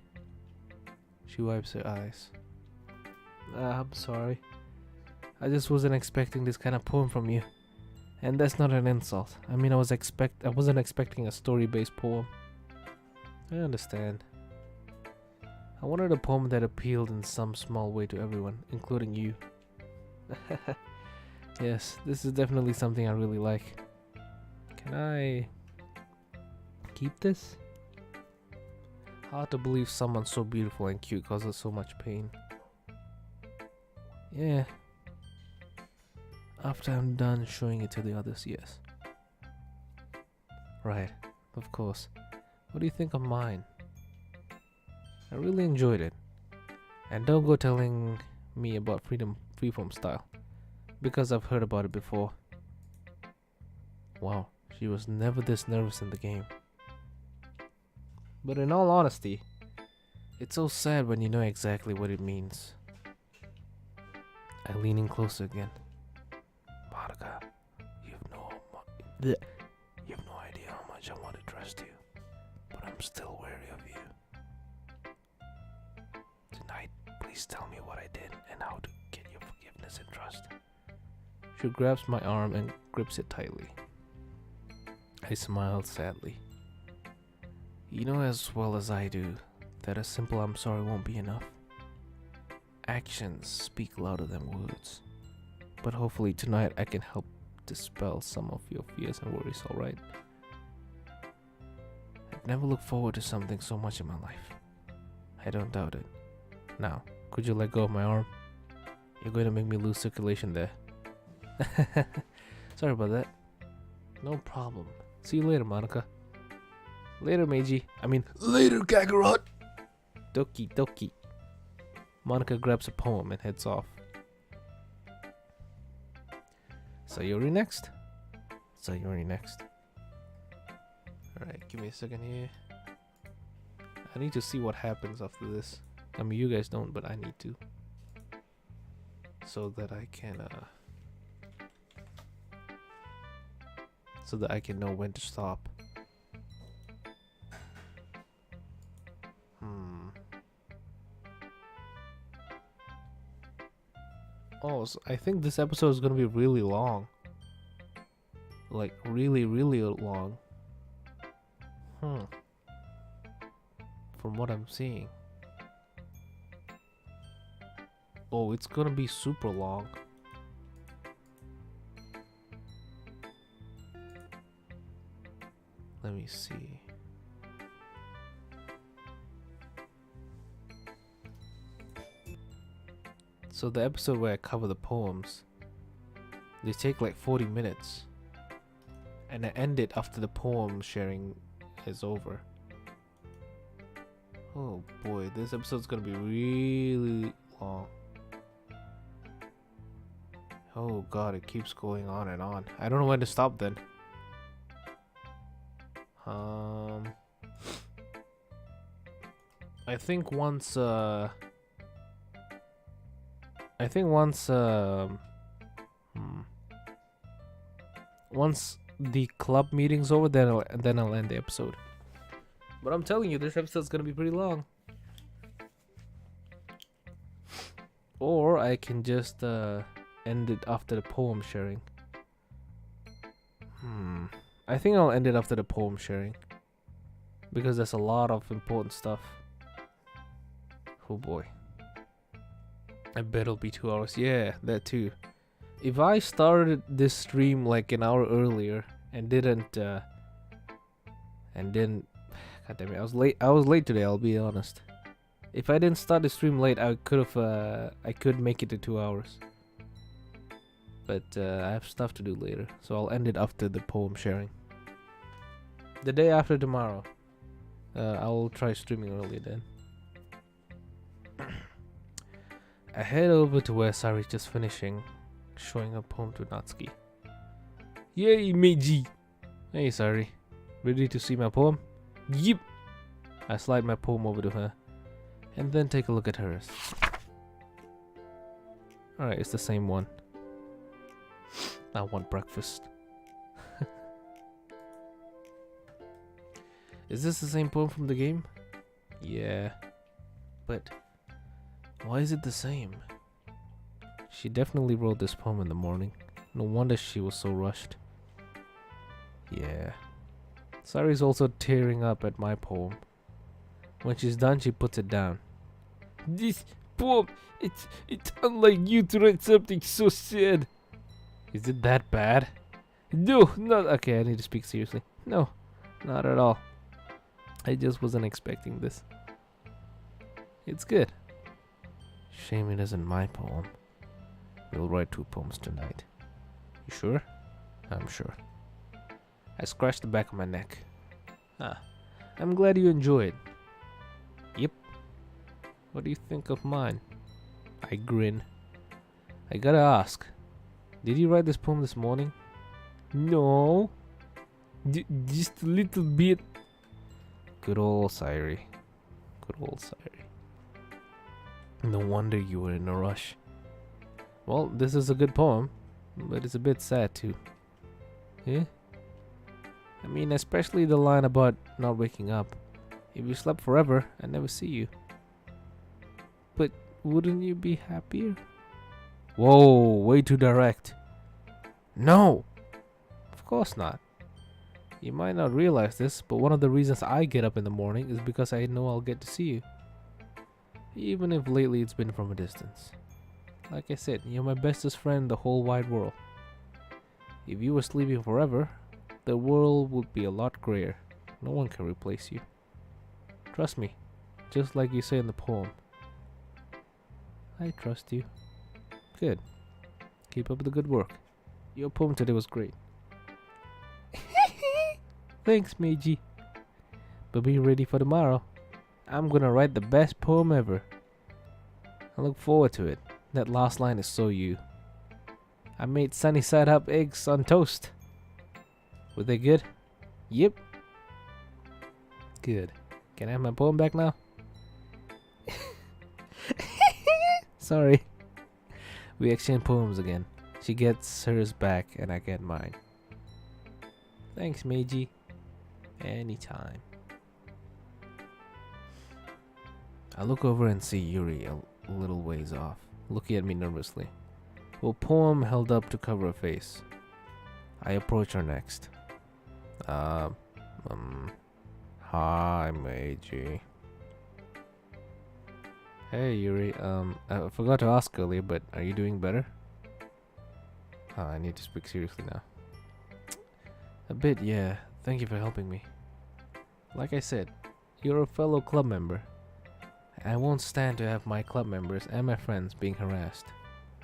She wipes her eyes. I'm sorry. I just wasn't expecting this kind of poem from you. And that's not an insult. I mean, I wasn't expecting a story-based poem. I understand. I wanted a poem that appealed in some small way to everyone, including you. Yes, this is definitely something I really like. Can I keep this? Hard to believe someone so beautiful and cute causes so much pain. Yeah. After I'm done showing it to the others, yes. Right, of course. What do you think of mine? I really enjoyed it. And don't go telling me about freeform style, because I've heard about it before. Wow, she was never this nervous in the game. But in all honesty, it's so sad when you know exactly what it means. I lean in closer again. Monika, you have no idea how much I want to trust you, but I'm still wary of you. Tonight, please tell me what I did and how to get your forgiveness and trust. She grabs my arm and grips it tightly. I smile sadly. You know as well as I do that a simple I'm sorry won't be enough. Actions speak louder than words. But hopefully tonight I can help dispel some of your fears and worries, alright? I've never looked forward to something so much in my life. I don't doubt it. Now, could you let go of my arm? You're going to make me lose circulation there. Sorry about that. No problem. See you later, Monika. Later, Meiji. Later, Kakarot. Doki Doki. Monika grabs a poem and heads off. Sayori next. Sayori next. Alright, give me a second here. I need to see what happens after this. I mean, you guys don't, but I need to. So that I can, know when to stop. Oh, so I think this episode is gonna be really long. Like, really, really long. From what I'm seeing. Oh, it's gonna be super long. Let me see. So the episode where I cover the poems, they take like 40 minutes. And I end it after the poem sharing is over. Oh boy, this episode's gonna be really long. Oh god, it keeps going on and on. I don't know when to stop then. I think once once the club meeting's over, then I'll end the episode. But I'm telling you, this episode's gonna be pretty long. Or I can just end it after the poem sharing. I think I'll end it after the poem sharing, because there's a lot of important stuff. Oh boy. I bet it'll be 2 hours. Yeah, that too. If I started this stream like an hour earlier and didn't God damn it, I was late today, I'll be honest. If I didn't start the stream late, I could make it to 2 hours. But I have stuff to do later, so I'll end it after the poem sharing. The day after tomorrow. I'll try streaming early then. I head over to where Sari's just finishing showing a poem to Natsuki. Yay, Meiji! Hey Sari, ready to see my poem? Yep! I slide my poem over to her, and then take a look at hers. Alright, it's the same one. I want breakfast. Is this the same poem from the game? Yeah. But why is it the same? She definitely wrote this poem in the morning. No wonder she was so rushed. Yeah. Sari's also tearing up at my poem. When she's done, she puts it down. This poem, it's unlike you to write something so sad. Is it that bad? No, not Okay, I need to speak seriously. No, not at all. I just wasn't expecting this. It's good. Shame it isn't my poem. We'll write 2 poems tonight. You sure? I'm sure. I scratched the back of my neck. I'm glad you enjoyed. Yep. What do you think of mine? I grin. I gotta ask. Did you write this poem this morning? No. Just a little bit. Good old Sari. Good old Sari. No wonder you were in a rush. Well, this is a good poem, but it's a bit sad too. Yeah? I mean, especially the line about not waking up. If you slept forever, I'd never see you. But wouldn't you be happier? Whoa, way too direct. No! Of course not. You might not realize this, but one of the reasons I get up in the morning is because I know I'll get to see you. Even if lately it's been from a distance. Like I said, you're my bestest friend in the whole wide world. If you were sleeping forever, the world would be a lot grayer. No one can replace you. Trust me, just like you say in the poem. I trust you. Good. Keep up the good work. Your poem today was great. Thanks, Meiji. But be ready for tomorrow. I'm gonna write the best poem ever. I look forward to it. That last line is so you. I made sunny side up eggs on toast. Were they good? Yep. Good. Can I have my poem back now? Sorry. We exchange poems again. She gets hers back and I get mine. Thanks, Meiji. Anytime. I look over and see Yuri a little ways off, looking at me nervously. Her poem held up to cover her face. I approach her next. Hi, Meiji. Hey, Yuri. I forgot to ask earlier, but are you doing better? I need to speak seriously now. A bit, yeah. Thank you for helping me. Like I said, you're a fellow club member. I won't stand to have my club members and my friends being harassed.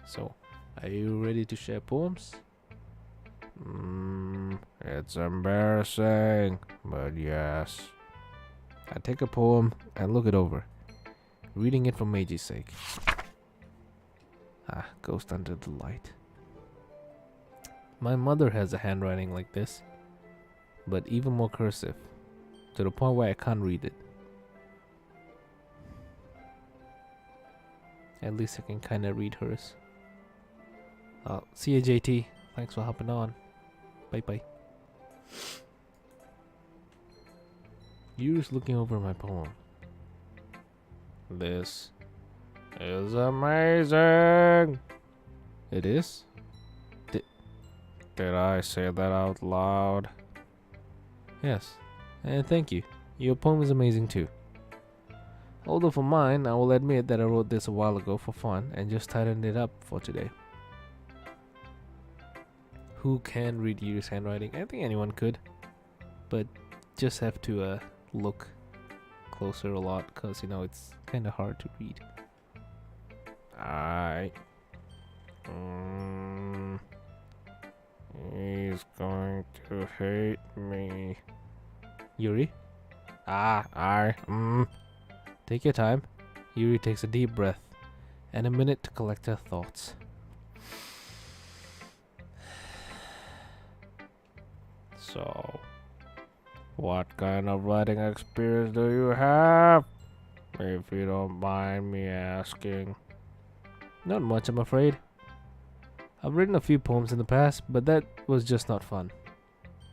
So, are you ready to share poems? It's embarrassing, but yes. I take a poem and look it over, reading it for Meiji's sake. Ghost under the light. My mother has a handwriting like this, but even more cursive, to the point where I can't read it. At least I can kind of read hers. See you, JT. Thanks for hopping on. Bye bye. Yuri's looking over my poem. This is amazing. It is? Did I say that out loud? Yes, and thank you. Your poem is amazing too. Although for mine, I will admit that I wrote this a while ago for fun and just tightened it up for today. Who can read Yuri's handwriting? I think anyone could, but just have to look closer a lot, because you know it's kind of hard to read. He's going to hate me. Yuri? Take your time. Yuri takes a deep breath and a minute to collect her thoughts. So, what kind of writing experience do you have? If you don't mind me asking. Not much, I'm afraid. I've written a few poems in the past, but that was just not fun.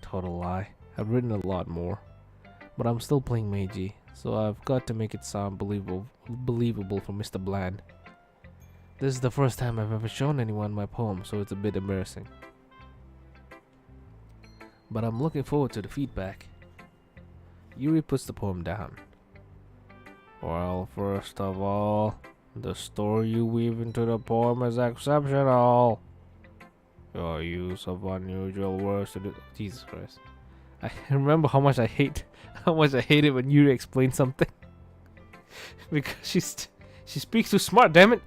Total lie. I've written a lot more. But I'm still playing Meiji, so I've got to make it sound believable for Mr. Bland. This is the first time I've ever shown anyone my poem, so it's a bit embarrassing. But I'm looking forward to the feedback. Yuri puts the poem down. Well, first of all, the story you weave into the poem is exceptional. Your use of unusual words to do— Jesus Christ. I remember how much I hate it when Yuri explains something. Because she speaks too smart, damn it.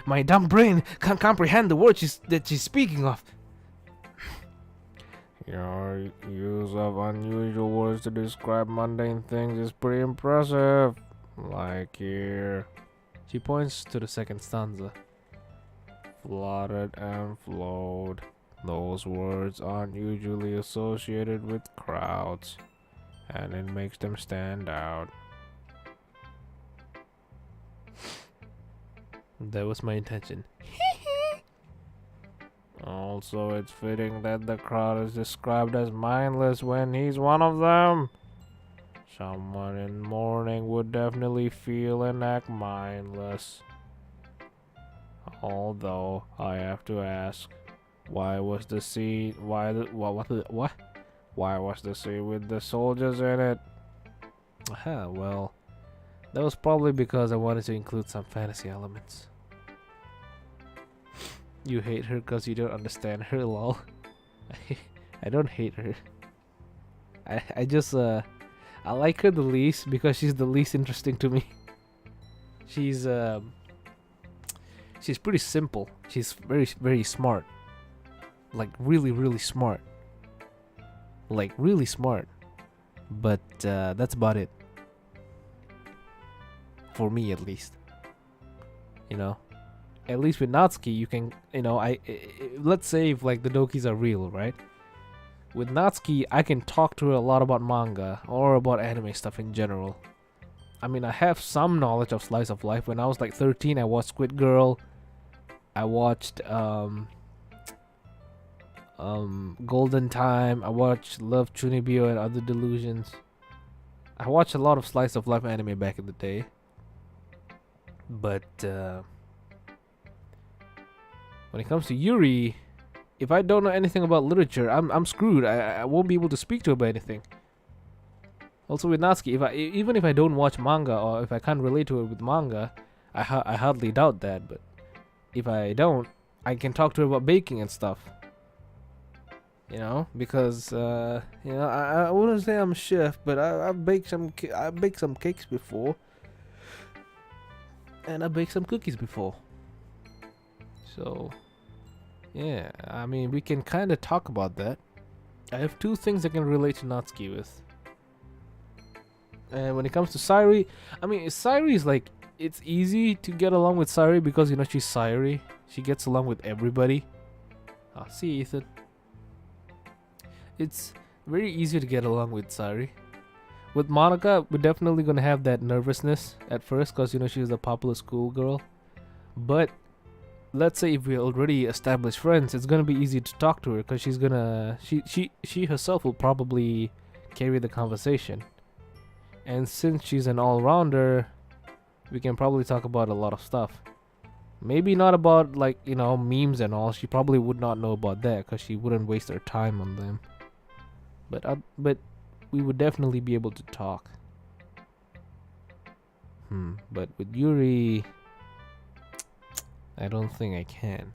My dumb brain can't comprehend the words that she's speaking of. Your use of unusual words to describe mundane things is pretty impressive. Like here. She points to the second stanza. Flooded and flowed. Those words aren't usually associated with crowds, and it makes them stand out. That was my intention. Also, it's fitting that the crowd is described as mindless when he's one of them. Someone in mourning would definitely feel and act mindless. Although, I have to ask, why was the scene with the soldiers in it? Well, that was probably because I wanted to include some fantasy elements. You hate her because you don't understand her, lol. I don't hate her. I just I like her the least because she's the least interesting to me. She's pretty simple. She's very smart. Like really smart. Like really smart. But that's about it. For me at least. You know? At least with Natsuki you can, you know, let's say if like the Dokis are real, right? With Natsuki I can talk to her a lot about manga or about anime stuff in general. I mean, I have some knowledge of slice of life. When I was like 13 I watched Squid Girl. I watched Golden Time. I watched Love Chunibyo and Other Delusions. I watched a lot of slice of life anime back in the day. But when it comes to Yuri, if I don't know anything about literature, I'm screwed. I won't be able to speak to her about anything. Also with Natsuki, even if I don't watch manga or if I can't relate to her with manga, I hardly doubt that. But if I don't, I can talk to her about baking and stuff. You know, because you know, I wouldn't say I'm a chef, but I've baked some cakes before, and I baked some cookies before. So yeah, I mean, we can kind of talk about that. I have two things I can relate to Natsuki with. And when it comes to Sairi, I mean, Sairi is like, it's easy to get along with Sairi because, you know, she's Sairi. She gets along with everybody. See, Ethan. it's very easy to get along with Sari. With Monica, we're definitely gonna have that nervousness at first, cause you know she's a popular schoolgirl. But let's say if we already established friends, it's gonna be easy to talk to her, cause she herself will probably carry the conversation. And since she's an all-rounder, we can probably talk about a lot of stuff. Maybe not about like, you know, memes and all. She probably would not know about that because she wouldn't waste her time on them. But we would definitely be able to talk. But with Yuri, I don't think I can.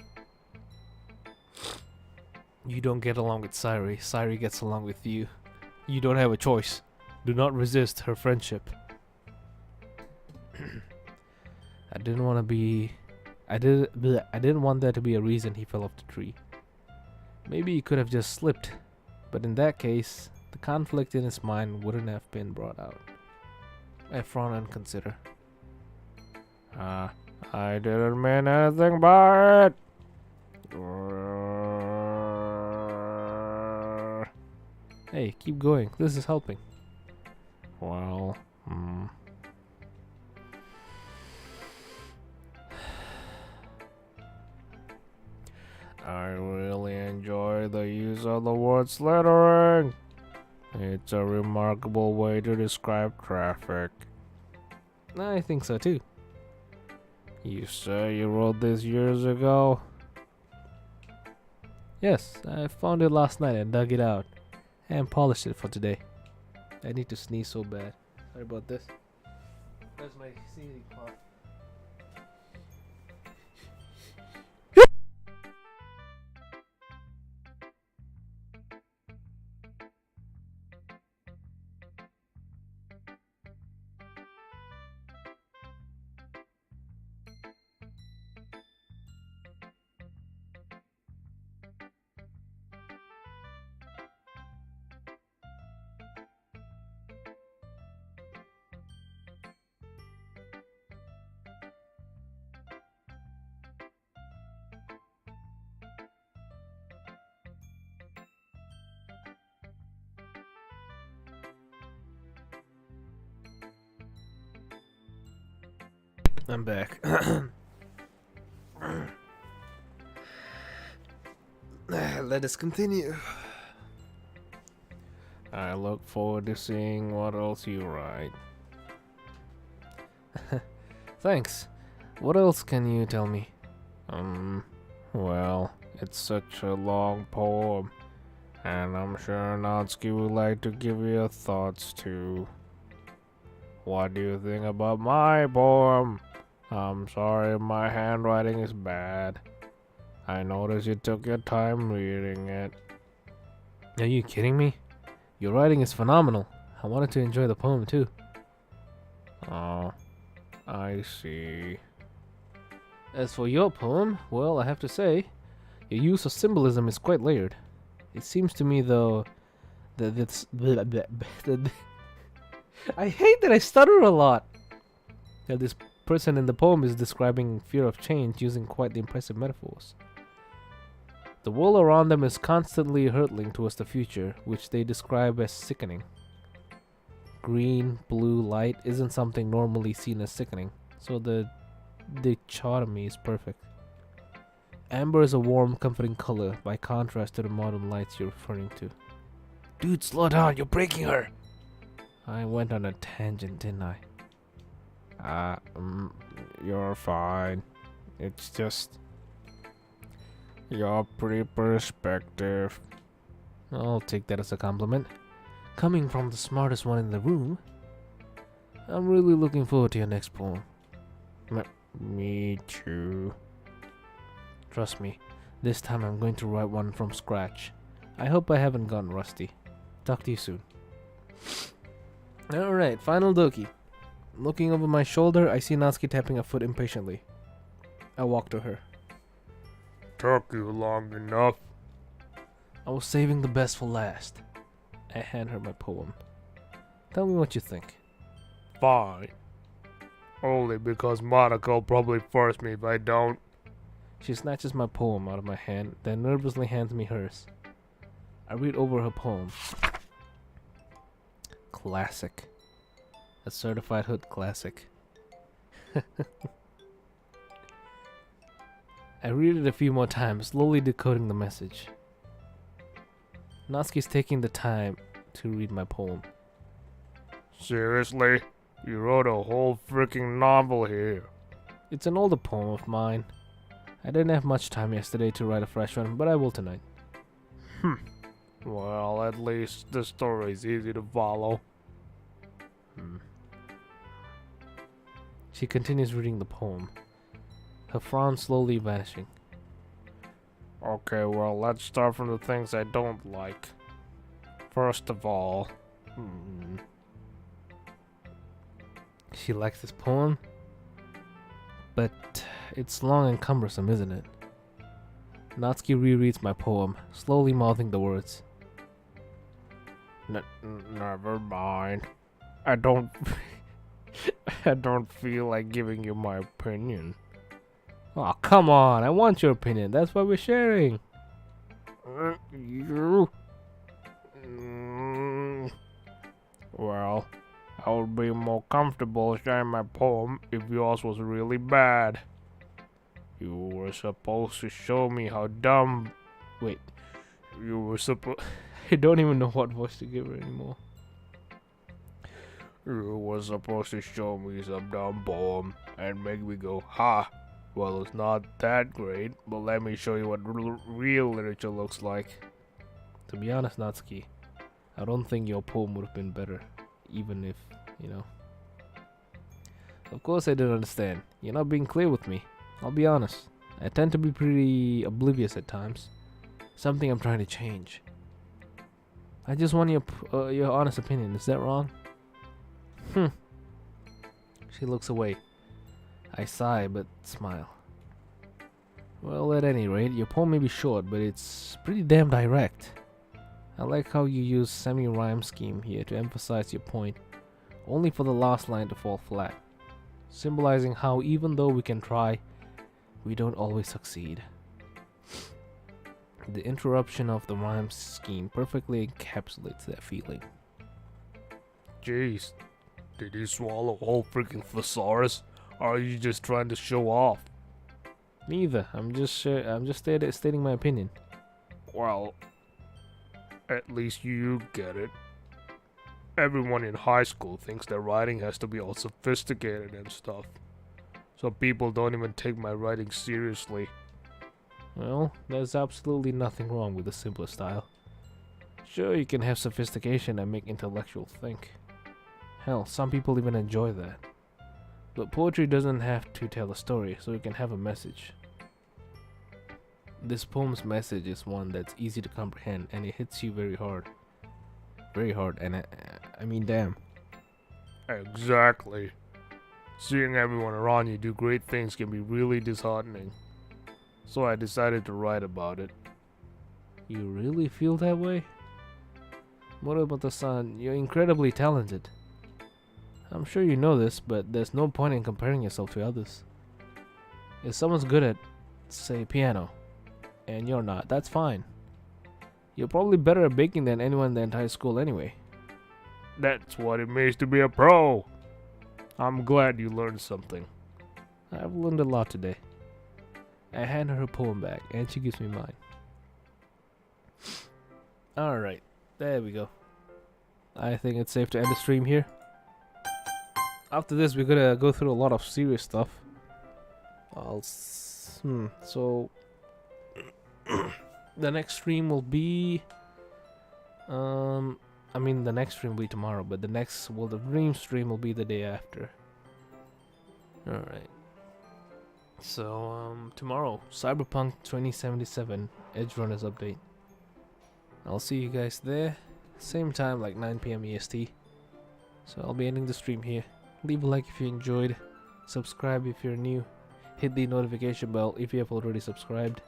You don't get along with Sari. Sari gets along with you. You don't have a choice. Do not resist her friendship. I didn't want that to be a reason he fell off the tree. Maybe he could have just slipped, but in that case, the conflict in his mind wouldn't have been brought out. I frown and consider. I didn't mean anything by it. Hey, keep going. This is helping. Well, I really enjoy the use of the word slithering. It's a remarkable way to describe traffic. I think so too. You say you wrote this years ago? Yes, I found it last night and dug it out and polished it for today. I need to sneeze so bad. Sorry about this. Where's my sneezing cloth? I'm back. Let us continue. I look forward to seeing what else you write. Thanks. What else can you tell me? Well, it's such a long poem, and I'm sure Natsuki would like to give you your thoughts too. What do you think about my poem? I'm sorry my handwriting is bad. I noticed you took your time reading it. Are you kidding me? Your writing is phenomenal. I wanted to enjoy the poem too. Oh, I see. As for your poem, well, I have to say, your use of symbolism is quite layered. It seems to me, though, that it's... I hate that I stutter a lot. That this person in the poem is describing fear of change using quite the impressive metaphors. The world around them is constantly hurtling towards the future, which they describe as sickening. Green, blue light isn't something normally seen as sickening, so the dichotomy is perfect. Amber is a warm, comforting color by contrast to the modern lights you're referring to. Dude, slow down, you're breaking her! I went on a tangent, didn't I? You're fine. It's just your pretty perspective. I'll take that as a compliment. Coming from the smartest one in the room. I'm really looking forward to your next poem. Me too. Trust me, this time I'm going to write one from scratch. I hope I haven't gone rusty. Talk to you soon. Alright, final dokie. Looking over my shoulder, I see Natsuki tapping a foot impatiently. I walk to her. Took you long enough. I was saving the best for last. I hand her my poem. Tell me what you think. Fine. Only because Monika will probably force me if I don't. She snatches my poem out of my hand, then nervously hands me hers. I I read over her poem. Classic. A certified hood classic. I read it a few more times, slowly decoding the message. Natsuki's taking the time to read my poem. Seriously? You wrote a whole freaking novel here. It's an older poem of mine. I didn't have much time yesterday to write a fresh one, but I will tonight. Well, at least the story's easy to follow. She continues reading the poem, her frown slowly vanishing. Okay, well, let's start from the things I don't like. First of all, She likes this poem, but it's long and cumbersome, isn't it? Natsuki rereads my poem, slowly mouthing the words. never mind. I don't I don't feel like giving you my opinion. Oh, come on, I want your opinion, that's why we're sharing. You? Well, I would be more comfortable sharing my poem if yours was really bad. You were supposed to show me how dumb. Wait, You were supposed. I don't even know what voice to give her anymore. You were supposed to show me some dumb poem and make me go, ha! Well, it's not that great, but let me show you what real literature looks like. To be honest, Natsuki, I don't think your poem would have been better, even if, you know. Of course I didn't understand. You're not being clear with me. I'll be honest. I tend to be pretty oblivious at times. Something I'm trying to change. I just want your honest opinion. Is that wrong? She looks away. I sigh but smile. Well, at any rate, your poem may be short, but it's pretty damn direct. I like how you use semi-rhyme scheme here to emphasize your point, only for the last line to fall flat, symbolizing how even though we can try, we don't always succeed. The interruption of the rhyme scheme perfectly encapsulates that feeling. Jeez, did you swallow a whole freaking thesaurus? Or are you just trying to show off? Neither. I'm just stating my opinion. Well, at least you get it. Everyone in high school thinks that writing has to be all sophisticated and stuff. So people don't even take my writing seriously. Well, there's absolutely nothing wrong with the simpler style. Sure, you can have sophistication and make intellectual think. Hell, some people even enjoy that. But poetry doesn't have to tell a story, so it can have a message. This poem's message is one that's easy to comprehend, and it hits you very hard. Very hard, and I mean damn. Exactly. Seeing everyone around you do great things can be really disheartening. So I decided to write about it. You really feel that way? Moromoto-san, you're incredibly talented. I'm sure you know this, but there's no point in comparing yourself to others. If someone's good at, say, piano, and you're not, that's fine. You're probably better at baking than anyone in the entire school anyway. That's what it means to be a pro. I'm glad you learned something. I've learned a lot today. I hand her poem back, and she gives me mine. Alright, there we go. I think it's safe to end the stream here. After this, we're gonna go through a lot of serious stuff. So the next stream will be the next stream will be tomorrow, but the dream stream will be the day after. Alright. So tomorrow, Cyberpunk 2077 Edge Runners update. I'll see you guys there. Same time, like 9 PM EST. So I'll be ending the stream here. Leave a like if you enjoyed. Subscribe if you're new. Hit the notification bell if you have already subscribed.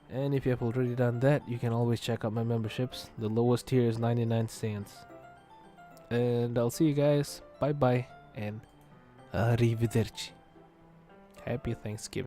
And if you have already done that, you can always check out my memberships. The lowest tier is 99 cents. And I'll see you guys. Bye bye and arrivederci. Happy Thanksgiving.